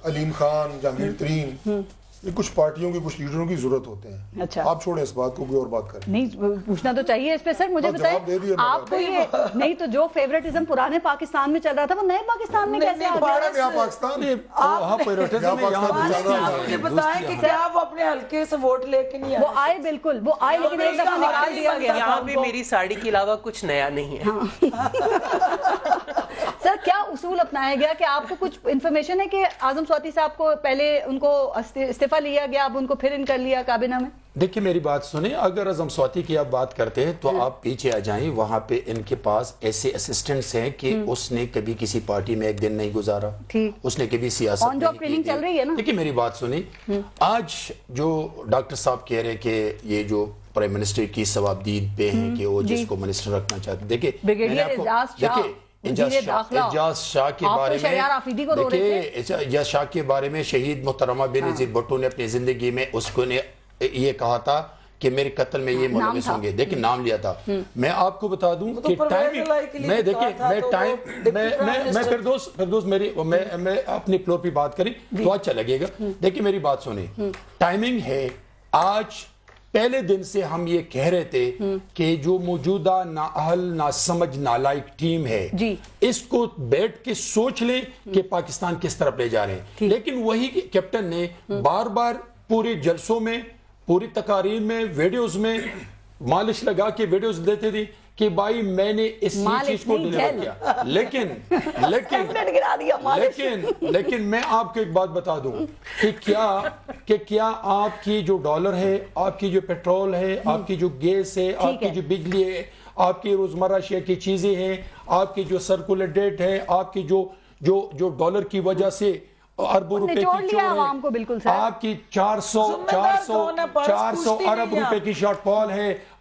علیم خان, جہانگیر ترین, یہ کچھ پارٹیوں کی کچھ لیڈروں کی ضرورت ہوتے ہیں. اچھا آپ چھوڑیں اس بات کو, کوئی اور بات کریں. نہیں پوچھنا تو چاہیے اس پہ سر. مجھے بتائیں آپ کو یہ نہیں تو جو فیوریٹزم پرانے پاکستان میں چل رہا تھا وہ نئے پاکستان میں کیسے آ گیا؟ نیا پاکستان یہ بتائیں کہ کیا وہ اپنے حلقے سے ووٹ لے کے نہیں آئے؟ وہ آئے, بالکل وہ آئے, لیکن ایک دفعہ نکال دیا گیا. یہاں بھی میری ساڑی کے علاوہ کچھ نیا نہیں ہے. سر کیا اصول اپنایا گیا کہ آپ کو کچھ انفارمیشن ہے کہ اعظم سواتی صاحب کو پہلے ان کو استعفیٰ لیا گیا, اب ان کو پھر ان کر لیا کابینہ میں؟ دیکھیں میری بات سنیں, اگر اعظم سواتی کی آپ بات کرتے ہیں تو آپ پیچھے آ جائیں, وہاں پہ ان کے پاس ایسے اسسٹنٹس ہیں کہ اس نے کبھی کسی پارٹی میں ایک دن نہیں گزارا, اس نے کبھی سیاست نہیں کی. دیکھیں میری بات سنیں, آج جو ڈاکٹر صاحب کہہ رہے کہ یہ جو پرائم منسٹر کی ثوابدید پہ ہیں کہ وہ جس کو منسٹر رکھنا چاہتے, دیکھیں اعجاز شاہ کے بارے میں, دیکھیں اعجاز شاہ کے بارے میں شہید محترمہ بینظیر بھٹو نے اپنی زندگی میں اس کو نے یہ کہا تھا کہ میرے قتل میں یہ ملوث ہوں گے. دیکھیں نام لیا تھا. میں آپ کو بتا دوں کہ میں فردوس میری میں اپنی فلور پہ بات کریں تو اچھا لگے گا. دیکھیں میری بات سنیں, ٹائمنگ ہے. آج پہلے دن سے ہم یہ کہہ رہے تھے کہ جو موجودہ نااہل ناسمجھ نالائق ٹیم ہے اس کو بیٹھ کے سوچ لیں کہ پاکستان کس طرف لے جا رہے ہیں. لیکن وہی کیپٹن نے بار بار پورے جلسوں میں, پوری تقاریر میں, ویڈیوز میں مالش لگا کے ویڈیوز دیتے تھے کہ بھائی میں نے اس چیز کو ڈیلیور کیا. لیکن میں آپ کو ایک بات بتا دوں کہ کیا آپ کی جو ڈالر ہے, آپ کی جو پیٹرول ہے, آپ کی جو گیس ہے, آپ کی جو بجلی ہے, آپ کی روزمرہ اشیاء کی چیزیں ہیں, آپ کی جو سرکولر ڈیٹ ہے, آپ کی جو ڈالر کی وجہ سے اربوں روپے کی چور ہے, آپ کی 400 ارب روپے کی شارٹ فال ہے,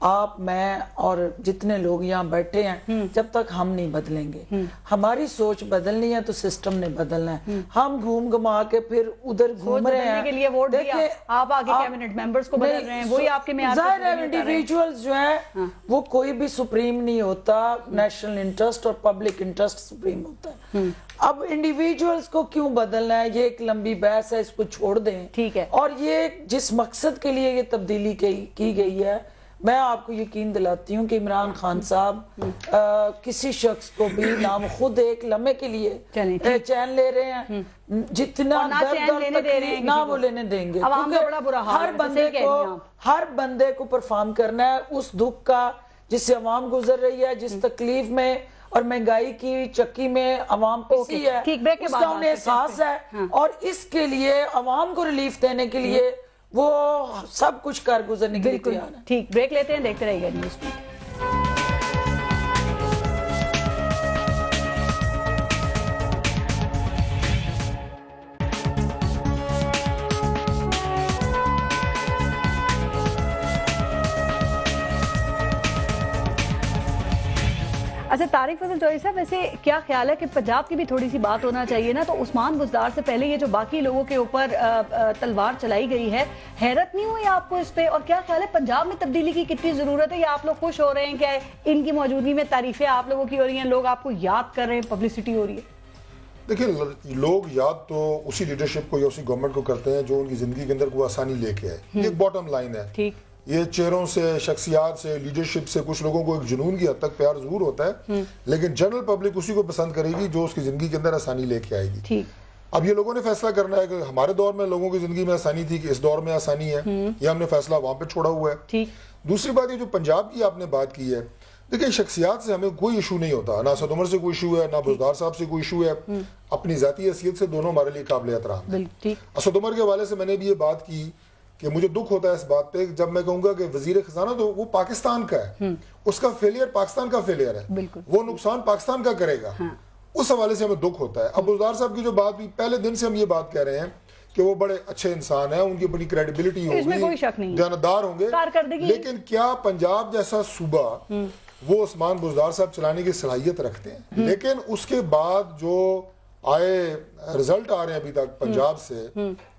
آپ میں اور جتنے لوگ یہاں بیٹھے ہیں جب تک ہم نہیں بدلیں گے، ہماری سوچ بدلنی ہے تو سسٹم نے بدلنا ہے. ہم گھوم گھما کے پھر ادھر گھوم رہے ہیں کے لیے ووٹ دیا آپ آگے کیبنٹ ممبرز کو بدل رہے ہیں، وہی آپ کے معیار ظاہر ہے انڈیویجولز جو ہیں وہ کوئی بھی سپریم نہیں ہوتا، نیشنل انٹرسٹ اور پبلک انٹرسٹ سپریم ہوتا ہے. اب انڈیویجولز کو کیوں بدلنا ہے، یہ ایک لمبی بحث ہے، اس کو چھوڑ دیں. ٹھیک ہے. اور یہ جس مقصد کے لیے یہ تبدیلی کی گئی ہے، میں آپ کو یقین دلاتی ہوں کہ عمران خان صاحب کسی شخص کو بھی نام خود ایک لمحے کے لیے چین لے رہے ہیں، جتنا درد اور تکلیف نہ وہ لینے دیں گے، ہر بندے کو پرفارم کرنا ہے اس دکھ کا جس سے عوام گزر رہی ہے، جس تکلیف میں اور مہنگائی کی چکی میں عوام پسی ہے، اس کا انہیں احساس ہے، اور اس کے لیے عوام کو ریلیف دینے کے لیے وہ سب کچھ کر گزرنے کے لیے تیار ہے. ٹھیک، بریک لیتے ہیں، دیکھتے رہیے گا نیوز بیٹ. اچھا طارق فضل چودھری صاحب، ویسے کیا خیال ہے کہ پنجاب کی بھی تھوڑی سی بات ہونا چاہیے نا؟ تو عثمان بزدار سے پہلے یہ جو باقی لوگوں کے اوپر تلوار چلائی گئی ہے، حیرت نہیں ہوئی آپ کو اس پہ؟ اور کیا خیال ہے پنجاب میں تبدیلی کی کتنی ضرورت ہے، یا آپ لوگ خوش ہو رہے ہیں کہ ان کی موجودگی میں تعریفیں آپ لوگوں کی ہو رہی ہیں، لوگ آپ کو یاد کر رہے ہیں، پبلسٹی ہو رہی ہے؟ دیکھیں، لوگ یاد تو اسی لیڈرشپ کو یا اسی گورنمنٹ کو کرتے ہیں جو ان کی زندگی کے اندر کوئی آسانی لے کے آئے. یہ ایک باٹم لائن ہے. ٹھیک. یہ چہروں سے، شخصیات سے، لیڈرشپ سے کچھ لوگوں کو ایک جنون کی حد تک پیار ضرور ہوتا ہے، لیکن جنرل پبلک اسی کو پسند کرے گی جو اس کی زندگی کے اندر آسانی لے کے آئے گی. اب یہ لوگوں نے فیصلہ کرنا ہے کہ ہمارے دور میں لوگوں کی زندگی میں آسانی تھی کہ اس دور میں آسانی ہے، یہ ہم نے فیصلہ وہاں پہ چھوڑا ہوا ہے. دوسری بات یہ جو پنجاب کی آپ نے بات کی ہے، دیکھیں شخصیات سے ہمیں کوئی ایشو نہیں ہوتا، نہ اسد عمر سے کوئی ایشو ہے، نہ بزدار صاحب سے کوئی ایشو ہے. اپنی ذاتی حیثیت سے دونوں ہمارے لیے قابل احترام ہیں. اسد عمر کے حوالے سے میں نے بھی یہ بات کی کہ مجھے دکھ ہوتا ہے اس بات پہ جب میں کہوں گا کہ وزیر خزانہ تو وہ پاکستان کا ہے، اس کا فیلئر پاکستان کا فیلئر ہے، وہ نقصان پاکستان کا کرے گا. اس حوالے سے ہمیں دکھ ہوتا ہے. اب بزدار صاحب کی جو بات بھی پہلے دن سے ہم یہ بات کہہ رہے ہیں کہ وہ بڑے اچھے انسان ہیں، ان کی بڑی کریڈیبلٹی ہوگی، دیانتدار ہوں گے، لیکن کیا پنجاب جیسا صوبہ وہ عثمان بزدار صاحب چلانے کی صلاحیت رکھتے ہیں؟ لیکن اس کے بعد جو آئے رزلٹ آ رہے ہیں ابھی تک پنجاب سے،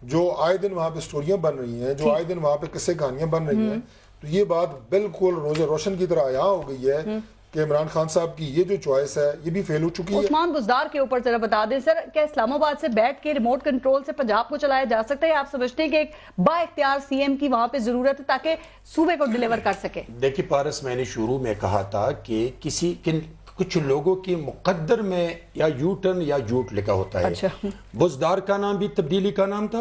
جو آئے دن وہاں پہ سٹوریاں بن رہی ہیں، جو آئے دن وہاں پہ قصے کہانیاں بن رہی ہیں، تو یہ بات بالکل روز روشن کی طرح عیاں ہو گئی ہے کہ عمران خان صاحب کی یہ جو چوائس ہے یہ بھی فیل ہو چکی ہے. عثمان بزدار کے اوپر ذرا بتا دیں سر، کیا اسلام آباد سے بیٹھ کے ریموٹ کنٹرول سے پنجاب کو چلایا جا سکتا ہے؟ آپ سمجھتے ہیں کہ ایک با اختیار سی ایم کی وہاں پہ ضرورت ہے تاکہ صوبے کو ڈیلیور کر سکے؟ دیکھیے پارس، میں نے شروع میں کہا تھا کہ کچھ لوگوں کے مقدر میں یا یو ٹرن یا جھوٹ لکھا ہوتا ہے. بزدار کا نام بھی تبدیلی کا نام تھا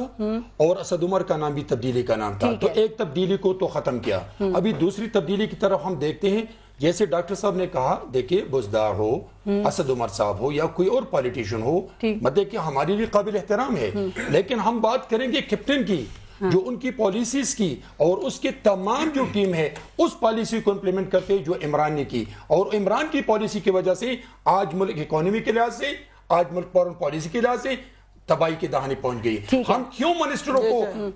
اور اسد عمر کا نام بھی تبدیلی کا نام تھا، تو ایک تبدیلی کو تو ختم کیا. ابھی دوسری تبدیلی کی طرف ہم دیکھتے ہیں. جیسے ڈاکٹر صاحب نے کہا، دیکھیں بزدار ہو، اسد عمر صاحب ہو یا کوئی اور پالیٹیشن ہو، مطلب کہ ہمارے لیے قابل احترام ہے، لیکن ہم بات کریں گے کیپٹن کی، جو ان کی پالیسیز کی اور اس کے تمام جو ٹیم ہے اس پالیسی کو امپلیمنٹ کرتے جو عمران نے کی. اور عمران کی پالیسی کی وجہ سے آج ملک اکانومی کے لحاظ سے، آج ملک فورن پالیسی کے لحاظ سے تباہی کے دہانے پہنچ گئی. ہم کیوں منسٹروں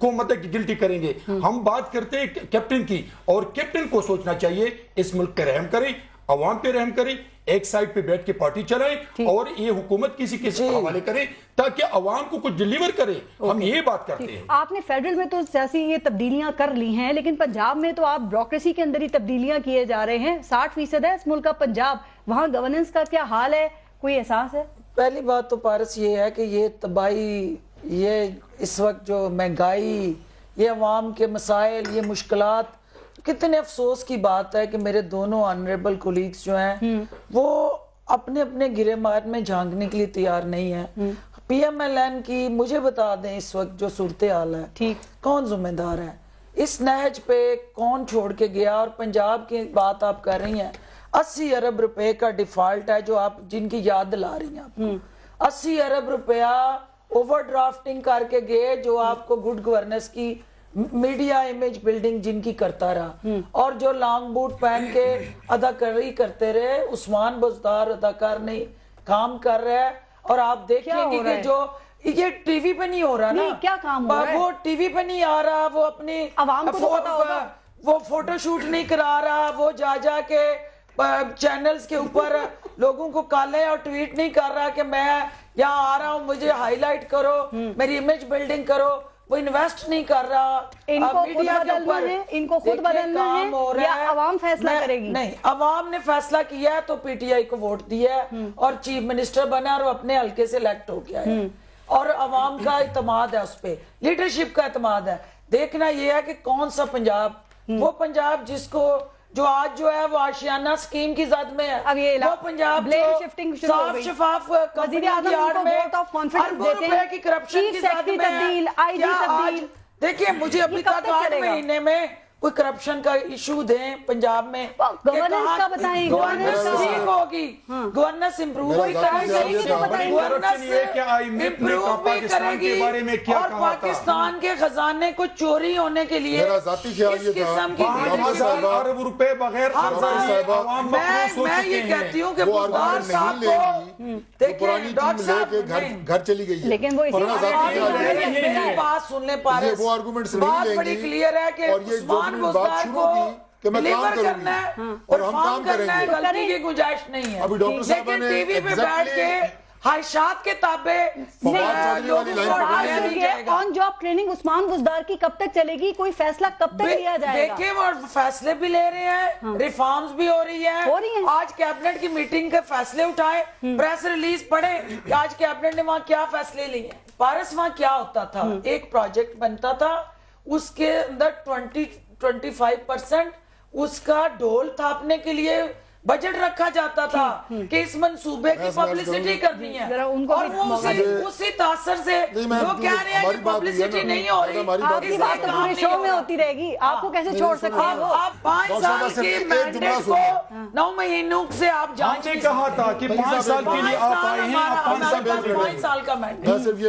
کو مطلب گلٹی کریں گے؟ ہم بات کرتے ہیں کیپٹن کی، اور کیپٹن کو سوچنا چاہیے اس ملک پہ رحم کریں، عوام پہ رحم کریں، ایک سائڈ پہ بیٹھ کے پارٹی چلائیں اور یہ حکومت کسی کے حوالے کریں تاکہ عوام کو کچھ ڈیلیور کرے. ہم یہ بات کرتے ہیں. آپ نے فیڈرل میں تو سیاسی یہ تبدیلیاں کر لی ہیں، لیکن پنجاب میں تو آپ بیوروکریسی کے اندر ہی تبدیلیاں کیے جا رہے ہیں. 60% ہے اس ملک کا پنجاب، وہاں گورننس کا کیا حال ہے؟ کوئی احساس ہے؟ پہلی بات تو پارس یہ ہے کہ یہ تباہی، یہ اس وقت جو مہنگائی، یہ عوام کے مسائل، یہ مشکلات، کتنے افسوس کی بات ہے کہ میرے دونوں آنریبل کولیگز جو ہیں وہ اپنے اپنے گرے مار میں جھانکنے کے لیے تیار نہیں ہیں. پی ایم ایل این کی مجھے بتا دیں اس وقت جو صورتحال ہے، کون ذمہ دار ہے اس نہج پہ؟ کون چھوڑ کے گیا؟ اور پنجاب کی بات آپ کر رہی ہیں، 80 ارب روپے کا ڈیفالٹ ہے جو آپ جن کی یاد دلا رہی ہیں. آپ 80 ارب روپیہ اوور ڈرافٹنگ کر کے گئے جو آپ کو گڈ گورننس کی میڈیا امیج بلڈنگ جن کی کرتا رہا، اور جو لانگ بوٹ پہن کے اداکاری کرتے رہے. عثمان بزدار اداکار نہیں کام کر رہا ہے، اور آپ دیکھیں گے کہ جو یہ ٹی وی پہ نہیں ہو رہا نا، کیا کام ہو رہا ہے، وہ ٹی وی پہ نہیں آ رہا، وہ اپنی عوام کو پتہ ہوگا. وہ فوٹو شوٹ نہیں کرا رہا, وہ جا کے چینلز کے اوپر لوگوں کو کالے اور ٹویٹ نہیں کر رہا کہ میں یہاں آ رہا ہوں, مجھے ہائی لائٹ کرو, میری امیج بلڈنگ کرو, وہ انویسٹ نہیں کر رہا. ان کو خود بدلنا ہے, ان کو خود بدلنا ہے یا عوام فیصلہ کرے گی؟ نہیں, عوام نے فیصلہ کیا ہے تو پی ٹی آئی کو ووٹ دیا ہے اور چیف منسٹر بنا اور وہ اپنے حلقے سے الیکٹ ہو گیا ہے, اور عوام کا اعتماد ہے اس پہ, لیڈرشپ کا اعتماد ہے. دیکھنا یہ ہے کہ کون سا پنجاب, وہ پنجاب جس کو جو آج جو ہے وہ آشیانہ اسکیم کی زد میں ہے, اب یہ وہ پنجاب جو صاف شفاف کمپنیوں کی آڑ میں اربوں روپے کی کرپشن کی زد میں ہے. کیا آج دیکھیے مجھے ابھی تک 8 مہینے میں کوئی کرپشن کا ایشو دیں پنجاب میں, گورننس کا بتائیں, گورننس ٹھیک ہوگی, گورننس امپروو بھی کرے گی, کرے گی, اور پاکستان کے خزانے کو چوری ہونے کے لیے اس قسم کی ارب روپے بغیر میں یہ کہتی ہوں کہ بزدار صاحب کو دیکھیں ڈاکٹر صاحب گھر چلی گئی, لیکن وہ میری بات سن لیں پارس, بات بڑی کلیئر ہے کہ عثمان بزدار کو ڈیلیور کرنا ہے اور فارم کرنا ہے, غلطی کی گنجائش نہیں ہے. لیکن ٹی وی پہ بیٹھ کے خواہشات کے تابع on job training Usman Buzdar کی کب تک چلے گی, کوئی فیصلہ کب تک لیا جائے گا؟ دیکھیں وہ فیصلے بھی لے رہے ہیں, ریفارمز بھی ہو رہی ہیں. آج کیبنٹ کی میٹنگ کے فیصلے اٹھائے, پریس ریلیز پڑھے کہ آج کیبنٹ نے وہاں کیا فیصلے لیے. پارس وہاں کیا ہوتا تھا, ایک پروجیکٹ بنتا تھا, اس کے اندر 25% اس کا ڈول تھاپنے کے لیے بجٹ رکھا جاتا تھا کہ اس منصوبے کی پبلسٹی کرنی ہے, اور وہ اسی تاثر سے وہ کہہ رہے ہیں کہ پبلسٹی نہیں ہو رہی. آپ کی بات تو پورے شو میں ہوتی رہے گی, آپ کو کیسے چھوڑ سکتے ہیں؟ آپ 5 سال کی مینڈیٹ کو 9 مہینوں سے آپ جانچ نہیں کہا تھا کہ 5 سال کے لیے آپ آئے ہیں, آپ 5 سال کا مینڈیٹ,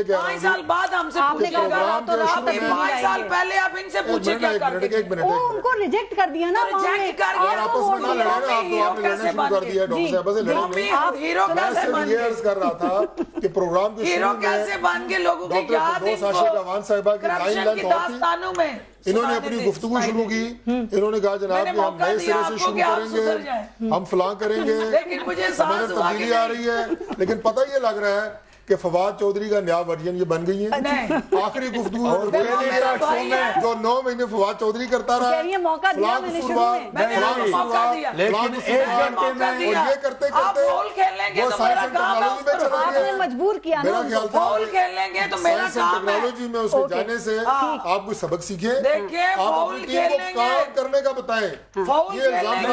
5 سال بعد ہم سے پوچھے گا, 5 سال پہلے آپ ان سے پوچھے کیا کرتے ہیں. وہ ان کو ریجیکٹ کر دیا نا, ریجیکٹ کر گیا. ہیرو کیسے بن کے لوگوں کی یاد کرپشن کی داستانوں میں انہوں نے اپنی گفتگو شروع کی, انہوں نے کہا جناب کہ ہم نئے سرے سے شروع کریں گے, ہم فلاں کریں گے, ہمیں تبدیلی آ رہی ہے. لیکن پتہ یہ لگ رہا ہے کہ فواد چودھری کا نیا ورژن یہ بن گئی ہے. آخری گفتگو جو 9 مہینے فواد چودھری کرتا رہا, لیکن یہ کرتے کرتے وہ سائنس اینڈ ٹیکنالوجی میں چلے گئے. مجبور کیا نا, ٹیکنالوجی میں اس کے جانے سے آپ کوئی سبق سیکھیں, آپ اپنی ٹیم کو کام کرنے کا بتائیں. یہ الزام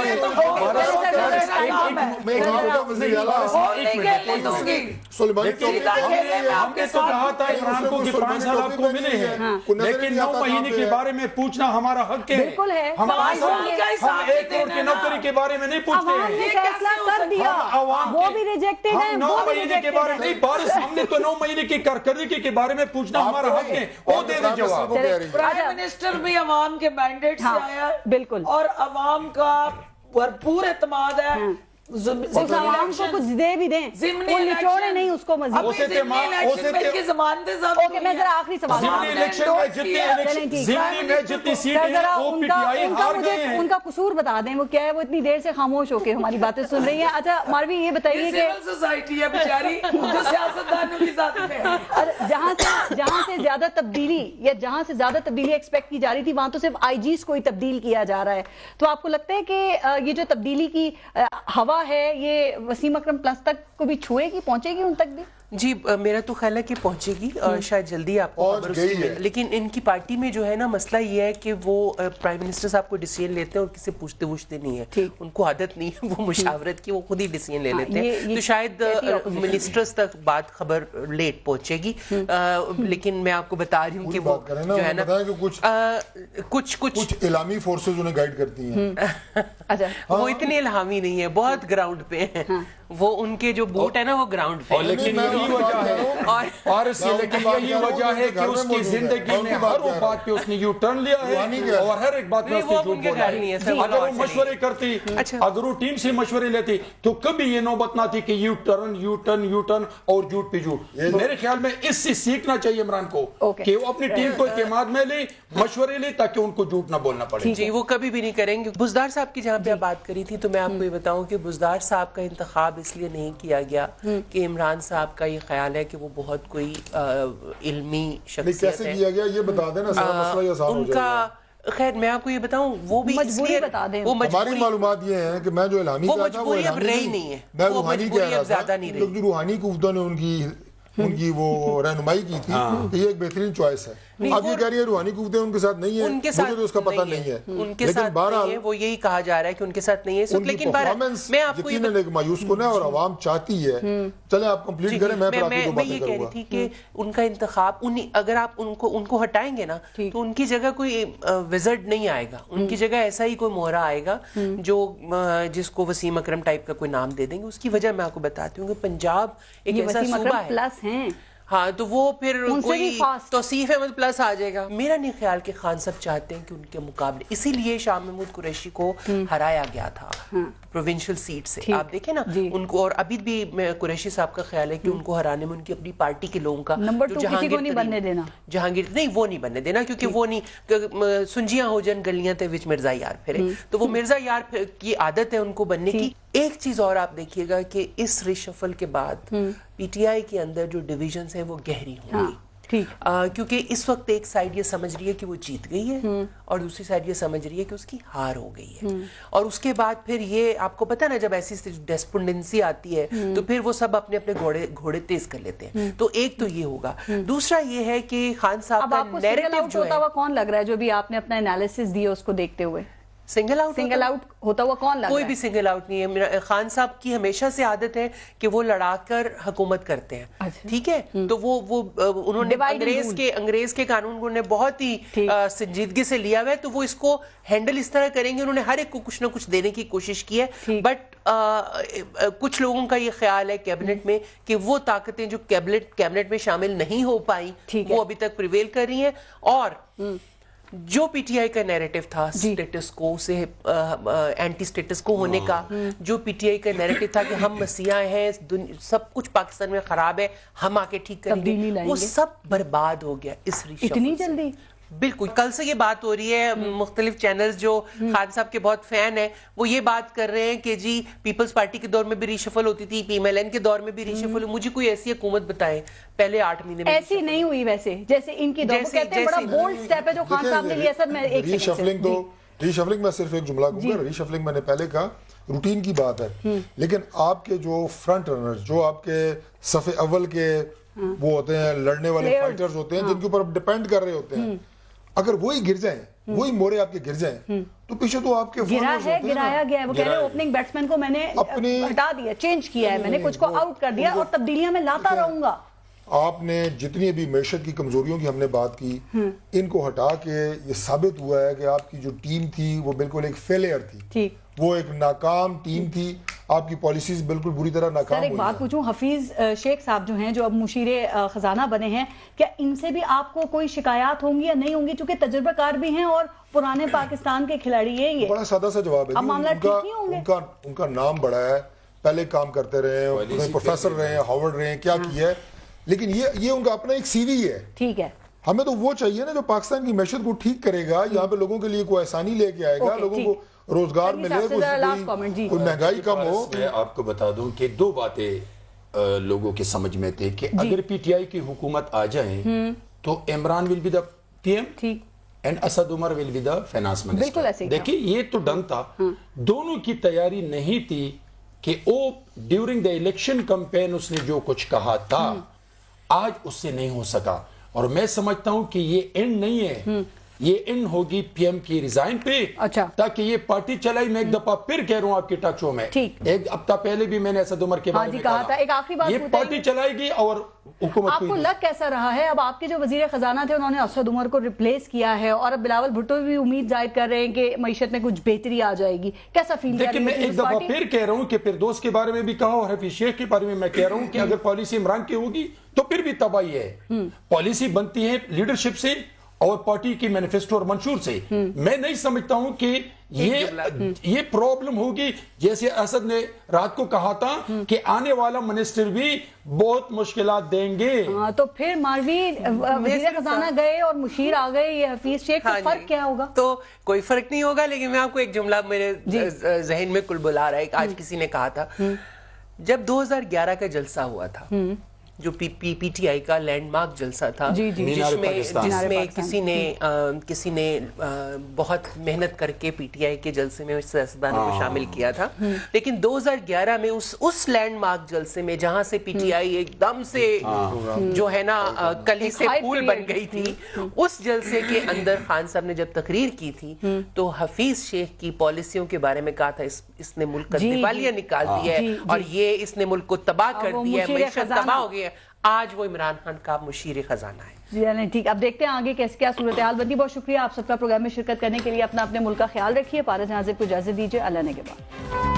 سلیمان ہم نے تو کہا تھا عمران کو کہ 5 سال آپ کو ملے ہیں, لیکن 9 مہینے کے بارے میں پوچھنا ہمارا حق ہے. ہم 1 کروڑ کے نوکری کے بارے میں نہیں پوچھتے ہیں. وہ بھی ریجیکٹڈ ہیں, 9 مہینے کے بارے میں نہیں بارش, ہم نے تو 9 مہینے کی کارکردگی کے بارے میں پوچھنا ہمارا حق ہے, وہ دے دیں جواب. پرائم منسٹر بھی عوام کے مینڈیٹ سے آیا ہے, بالکل, اور عوام کا بھرپور اعتماد ہے. عوام کو کچھ دے بھی دیں, وہ نچوڑے نہیں اس کو مزید. میں ذرا آخری سوال, ان کا قصور بتا دیں, وہ کیا ہے, وہ اتنی دیر سے خاموش ہو کے ہماری باتیں سن رہی ہیں. اچھا ماروی یہ بتائیے کہ سوسائٹی ہے بیچاری جو سیاستدانوں کی ذات میں جہاں سے زیادہ تبدیلی یا جہاں سے زیادہ تبدیلی ایکسپیکٹ کی جا رہی تھی, وہاں تو صرف آئی جیز کو ہی تبدیل کیا جا رہا ہے. تو آپ کو لگتا ہے کہ یہ جو تبدیلی کی ہوا ہے یہ وسیم اکرم پلس تک کو بھی چھوئے گی, پہنچے گی ان تک بھی؟ جی میرا تو خیال ہے کہ پہنچے گی, اور شاید جلدی آپ کو خبر اس کی, لیکن ان کی پارٹی میں جو ہے نا مسئلہ یہ ہے کہ وہ پرائم منسٹر صاحب کو ڈیسیژن لیتے ہیں اور کسی پوچھتے نہیں ہے, ان کو عادت نہیں ہے وہ مشاورت کی, وہ خود ہی ڈیسیژن لے لیتے ہیں. تو شاید منسٹرز تک بات خبر لیٹ پہنچے گی, لیکن میں آپ کو بتا رہی ہوں کہ وہ جو ہے نا کچھ اعلامی فورسز انہیں گائیڈ کرتی ہیں. وہ اتنے الہامی نہیں ہے, بہت گراؤنڈ پہ ہیں, وہ ان کے جو بوٹ ہے نا وہ گراؤنڈ پہ. لیکن یہی وجہ ہے پارس، لیکن یہی وجہ ہے کہ اس کی زندگی میں ہر وہ بات پہ اس نے یو ٹرن لیا ہے اور ہر ایک بات میں اس نے جھوٹ بولا ہے. اگر وہ مشورے کرتی، اگر وہ ٹیم سے مشورے لیتی تو کبھی یہ نوبت نہ تھی کہ یو ٹرن اور جھوٹ پہ جھوٹ. میرے خیال میں اس سے سیکھنا چاہیے عمران کو کہ وہ اپنی ٹیم کو اعتماد میں لے، مشورے لے، تاکہ ان کو جھوٹ نہ بولنا پڑے. جی وہ کبھی بھی نہیں کریں گے. بزدار صاحب کی جہاں پہ آپ بات کری تھی تو میں آپ کو یہ بتاؤں کہ بزدار صاحب کا انتخاب اس لیے نہیں کیا گیا کہ عمران صاحب کا یہ خیال ہے کہ وہ بہت کوئی علمی شخصیت ہے. کیسے کیا گیا یہ بتا دینا، سارا مسئلہ آسان ہو جائے گا. خیر میں آپ کو یہ بتاؤں وہ بھی مجبوری بتا دیں. ہماری معلومات یہ ہیں کہ میں جو الہامی وہ مجبوری اب رہی نہیں ہے، میں روحانی کہہ رہا تھا، کیونکہ روحانی قوتوں نے ان کی وہ رہنمائی کی تھی کہ یہ ایک بہترین چوائس ہے. اب یہ کہہ رہی ہے روحانی قوتیں ان کے ساتھ نہیں ہیں، مجھے تو اس کا پتہ نہیں ہے. ان کے ساتھ نہیں ہے، وہ یہی کہا جا رہا ہے کہ ان کے ساتھ نہیں ہے. لیکن میں آپ کو یہ مایوس کو نہ، اور عوام چاہتی ہے. چلیں آپ کمپلیٹ کریں، میں یہ کہہ رہی تھی کہ ان کا انتخاب اگر آپ ان کو ہٹائیں گے نا تو ان کی جگہ کوئی وزرڈ نہیں آئے گا، ان کی جگہ ایسا ہی کوئی مہرا آئے گا جو جس کو وسیم اکرم ٹائپ کا کوئی نام دے دیں گے. اس کی وجہ میں آپ کو بتاتی ہوں کہ پنجاب ایک ایسا صوبہ ہے. ہاں تو وہ پھر کوئی توصیف احمد پلس آ جائے گا. میرا نہیں خیال کہ خان صاحب چاہتے ہیں کہ ان کے مقابلے، اسی لیے شاہ محمود قریشی کو ہرایا گیا تھا پروونشل سیٹ سے. آپ دیکھیں نا ان کو، اور ابھی بھی قریشی صاحب کا خیال ہے کہ ان کو ہرانے میں ان کی اپنی پارٹی کے لوگوں کا جہانگیر نہیں وہ نہیں بننے دینا، کیونکہ وہ نہیں سنجیاں ہو جن گلیاں تے وچ مرزا یار پھرے، تو وہ مرزا یار کی عادت ہے ان کو بننے کی. ایک چیز اور آپ دیکھیے گا کہ اس ریشفل کے بعد پی ٹی آئی کے اندر جو ڈویژنز ہیں وہ گہری ہوں گی، کیونکہ اس وقت ایک سائیڈ یہ سمجھ رہی ہے کہ وہ جیت گئی ہے اور دوسری سائیڈ یہ سمجھ رہی ہے کہ اس کی ہار ہو گئی ہے. اور اس کے بعد پھر یہ آپ کو پتہ نا جب ایسی ڈیسپنڈنسی آتی ہے تو پھر وہ سب اپنے اپنے گھوڑے تیز کر لیتے ہیں. تو ایک تو یہ ہوگا. دوسرا یہ ہے کہ خان صاحب کا نیریٹو جو ہے، کون لگ رہا ہے جو بھی آپ نے اپنا انالیسس دیا اس کو دیکھتے ہوئے سنگل آؤٹ ہوتا ہوا کون لگ رہا ہے؟ کوئی بھی سنگل آؤٹ نہیں ہے. خان صاحب کی ہمیشہ سے عادت ہے کہ وہ لڑا کر حکومت کرتے ہیں. ٹھیک ہے، تو وہ انہوں نے انگریز کے قانون کو بہت ہی سنجیدگی سے لیا ہوا ہے، تو وہ اس کو ہینڈل اس طرح کریں گے. انہوں نے ہر ایک کو کچھ نہ کچھ دینے کی کوشش کی ہے، بٹ کچھ لوگوں کا یہ خیال ہے کیبنٹ میں کہ وہ طاقتیں جو کیبنٹ میں شامل نہیں ہو پائیں وہ ابھی تک پریویل کر رہی ہیں. اور جو پی ٹی آئی کا نیریٹو تھا سٹیٹس کو سے اینٹی سٹیٹس کو ہونے کا، جو پی ٹی آئی کا نیریٹو تھا کہ ہم مسیحا ہیں، سب کچھ پاکستان میں خراب ہے، ہم آ کے ٹھیک کریں گے، وہ سب برباد ہو گیا اس ریشفل سے. اتنی جلدی؟ بالکل. کل سے یہ بات ہو رہی ہے، مختلف چینلز جو خان صاحب کے بہت فین ہیں وہ یہ بات کر رہے ہیں کہ جی پیپلز پارٹی کے دور میں بھی ریشفل ہوتی تھی، پی ایم ایل این کے دور میں بھی ریشفل. مجھے کوئی ایسی حکومت بتائیں پہلے 8 مہینے میں ایسی نہیں ہوئی ویسے جیسے ان کی دور. کہتے ہیں بڑا بولڈ سٹیپ ہے جو خان صاحب نے لیا. سر میں ایک ریشفلنگ میں صرف ایک جملہ کہوں گا. ریشفلنگ میں نے پہلے کہا روٹین کی بات ہے، لیکن آپ کے جو فرنٹ رنر، جو آپ کے صف اول کے وہ ہوتے ہیں، لڑنے والے فائٹرز ہوتے ہیں جن کے اوپر ڈیپینڈ کر رہے ہوتے ہیں، اگر وہی گر جائیں، وہی مورے آپ کے گر جائیں تو پیچھے تو آپ کے گرایا گیا ہے. وہ کہہ رہے اوپننگ بیٹسمین کو میں نے ہٹا دیا، چینج کیا ہے، میں نے کچھ کو آؤٹ کر دیا اور تبدیلیاں میں لاتا رہوں گا. آپ نے جتنی بھی معیشت کی کمزوریوں کی ہم نے بات کی، ان کو ہٹا کے یہ ثابت ہوا ہے کہ آپ کی جو ٹیم تھی وہ بالکل ایک فیلئر تھی، وہ ایک ناکام ٹیم تھی. آپ کی پالیسیز بالکل بری طرح ناکام ہوئی. سر ایک بات پوچھوں، حفیظ شیخ صاحب جو ہیں جو اب مشیر خزانہ بنے ہیں، کیا ان سے بھی آپ کو کوئی شکایات ہوں گی یا نہیں ہوں گی؟ چونکہ تجربہ کار بھی ہیں اور پرانے پاکستان کے کھلاڑی ہیں. یہ بڑا سادہ سا جواب ہے. اب معاملہ ٹھیک نہیں ہوں گے؟ ان کا نام بڑا ہے، پہلے کام کرتے رہے ہیں، پروفیسر رہے ہیں، ہارورڈ رہے ہیں، کیا کیا ہے، لیکن یہ ان کا اپنا ایک سی وی ہے. ٹھیک ہے، ہمیں تو وہ چاہیے نا جو پاکستان کی معیشت کو ٹھیک کرے گا، یہاں پہ لوگوں کے لیے کوئی آسانی لے کے آئے گا، لوگوں کو روزگار ملے، کوئی مہنگائی کم ہو. میں آپ کو بتا دوں کہ 2 باتیں لوگوں کے سمجھ میں تھے کہ اگر پی ٹی آئی کی حکومت آ جائیں تو Imran will be the P M and Asad Umar will be the finance minister. دیکھیں یہ تو ڈن تھا. دونوں کی تیاری نہیں تھی کہ وہ ڈیورنگ دا الیکشن کمپین اس نے جو کچھ کہا تھا آج اس سے نہیں ہو سکا. اور میں سمجھتا ہوں کہ یہ اینڈ نہیں ہے، یہ ان ہوگی پی ایم کی ریزائن پہ، اچھا، تاکہ یہ پارٹی چلائی. میں ایک دفعہ پھر کہہ رہا ہوں آپ کے ٹاک شو میں، ایک ہفتہ پہلے بھی میں نے اسد عمر کے بارے میں کہا تھا، ایک آخری بات یہ پارٹی چلائے گی اور حکومت. آپ کو لگ کیسا رہا ہے؟ اب آپ کے جو وزیر خزانہ تھے انہوں نے اسد عمر کو ریپلیس کیا ہے، اور اب بلاول بھٹو بھی امید ظاہر کر رہے ہیں کہ معیشت میں کچھ بہتری آ جائے گی. کیسا فیل کر رہی ہے؟ لیکن میں ایک دفعہ پھر کہہ رہا ہوں کہ فردوس کے بارے میں بھی کہا اور حفیظ شیخ کے بارے میں کہہ رہا ہوں کہ اگر پالیسی عمران کی ہوگی تو پھر بھی تباہی ہے. پالیسی بنتی ہے لیڈرشپ سے اور پارٹی کی مینیفیسٹو اور منشور سے. میں نہیں سمجھتا ہوں کہ یہ پرابلم ہوگی. جیسے اسد نے رات کو کہا تھا کہ آنے والا منسٹر بھی بہت مشکلات دیں گے. تو پھر ماروی وزیر خزانہ گئے اور مشیر آ گئے، یہ حفیظ شیخ، تو فرق کیا ہوگا؟ تو کوئی فرق نہیں ہوگا، لیکن میں آپ کو ایک جملہ میرے ذہن میں کل بلا رہا ہے. آج کسی نے کہا تھا جب 2011 کا جلسہ ہوا تھا، جو پی ٹی آئی کا لینڈ مارک جلسہ تھا، جس میں کسی نے بہت محنت کر کے پی ٹی آئی کے جلسے میں سیاستدانوں کو شامل کیا تھا. لیکن 2011 میں اس لینڈ مارک جلسے میں جہاں سے پی ٹی آئی ایک دم سے جو ہے نا کلی سے پھول بن گئی تھی، اس جلسے کے اندر خان صاحب نے جب تقریر کی تھی تو حفیظ شیخ کی پالیسیوں کے بارے میں کہا تھا اس نے ملک کا دیوالیہ نکال دیا ہے اور یہ اس نے ملک کو تباہ کر دیا ہے، معیشت تباہ ہو گئی ہے. آج وہ عمران خان کا مشیر خزانہ ہے. جی ٹھیک، اب دیکھتے ہیں آگے کیا صورتحال بنتی. بہت شکریہ آپ سب کا پروگرام میں شرکت کرنے کے لیے. اپنا اپنے ملک کا خیال رکھیے. پارس ناظر کو اجازت دیجیے. اللہ نے کے بعد.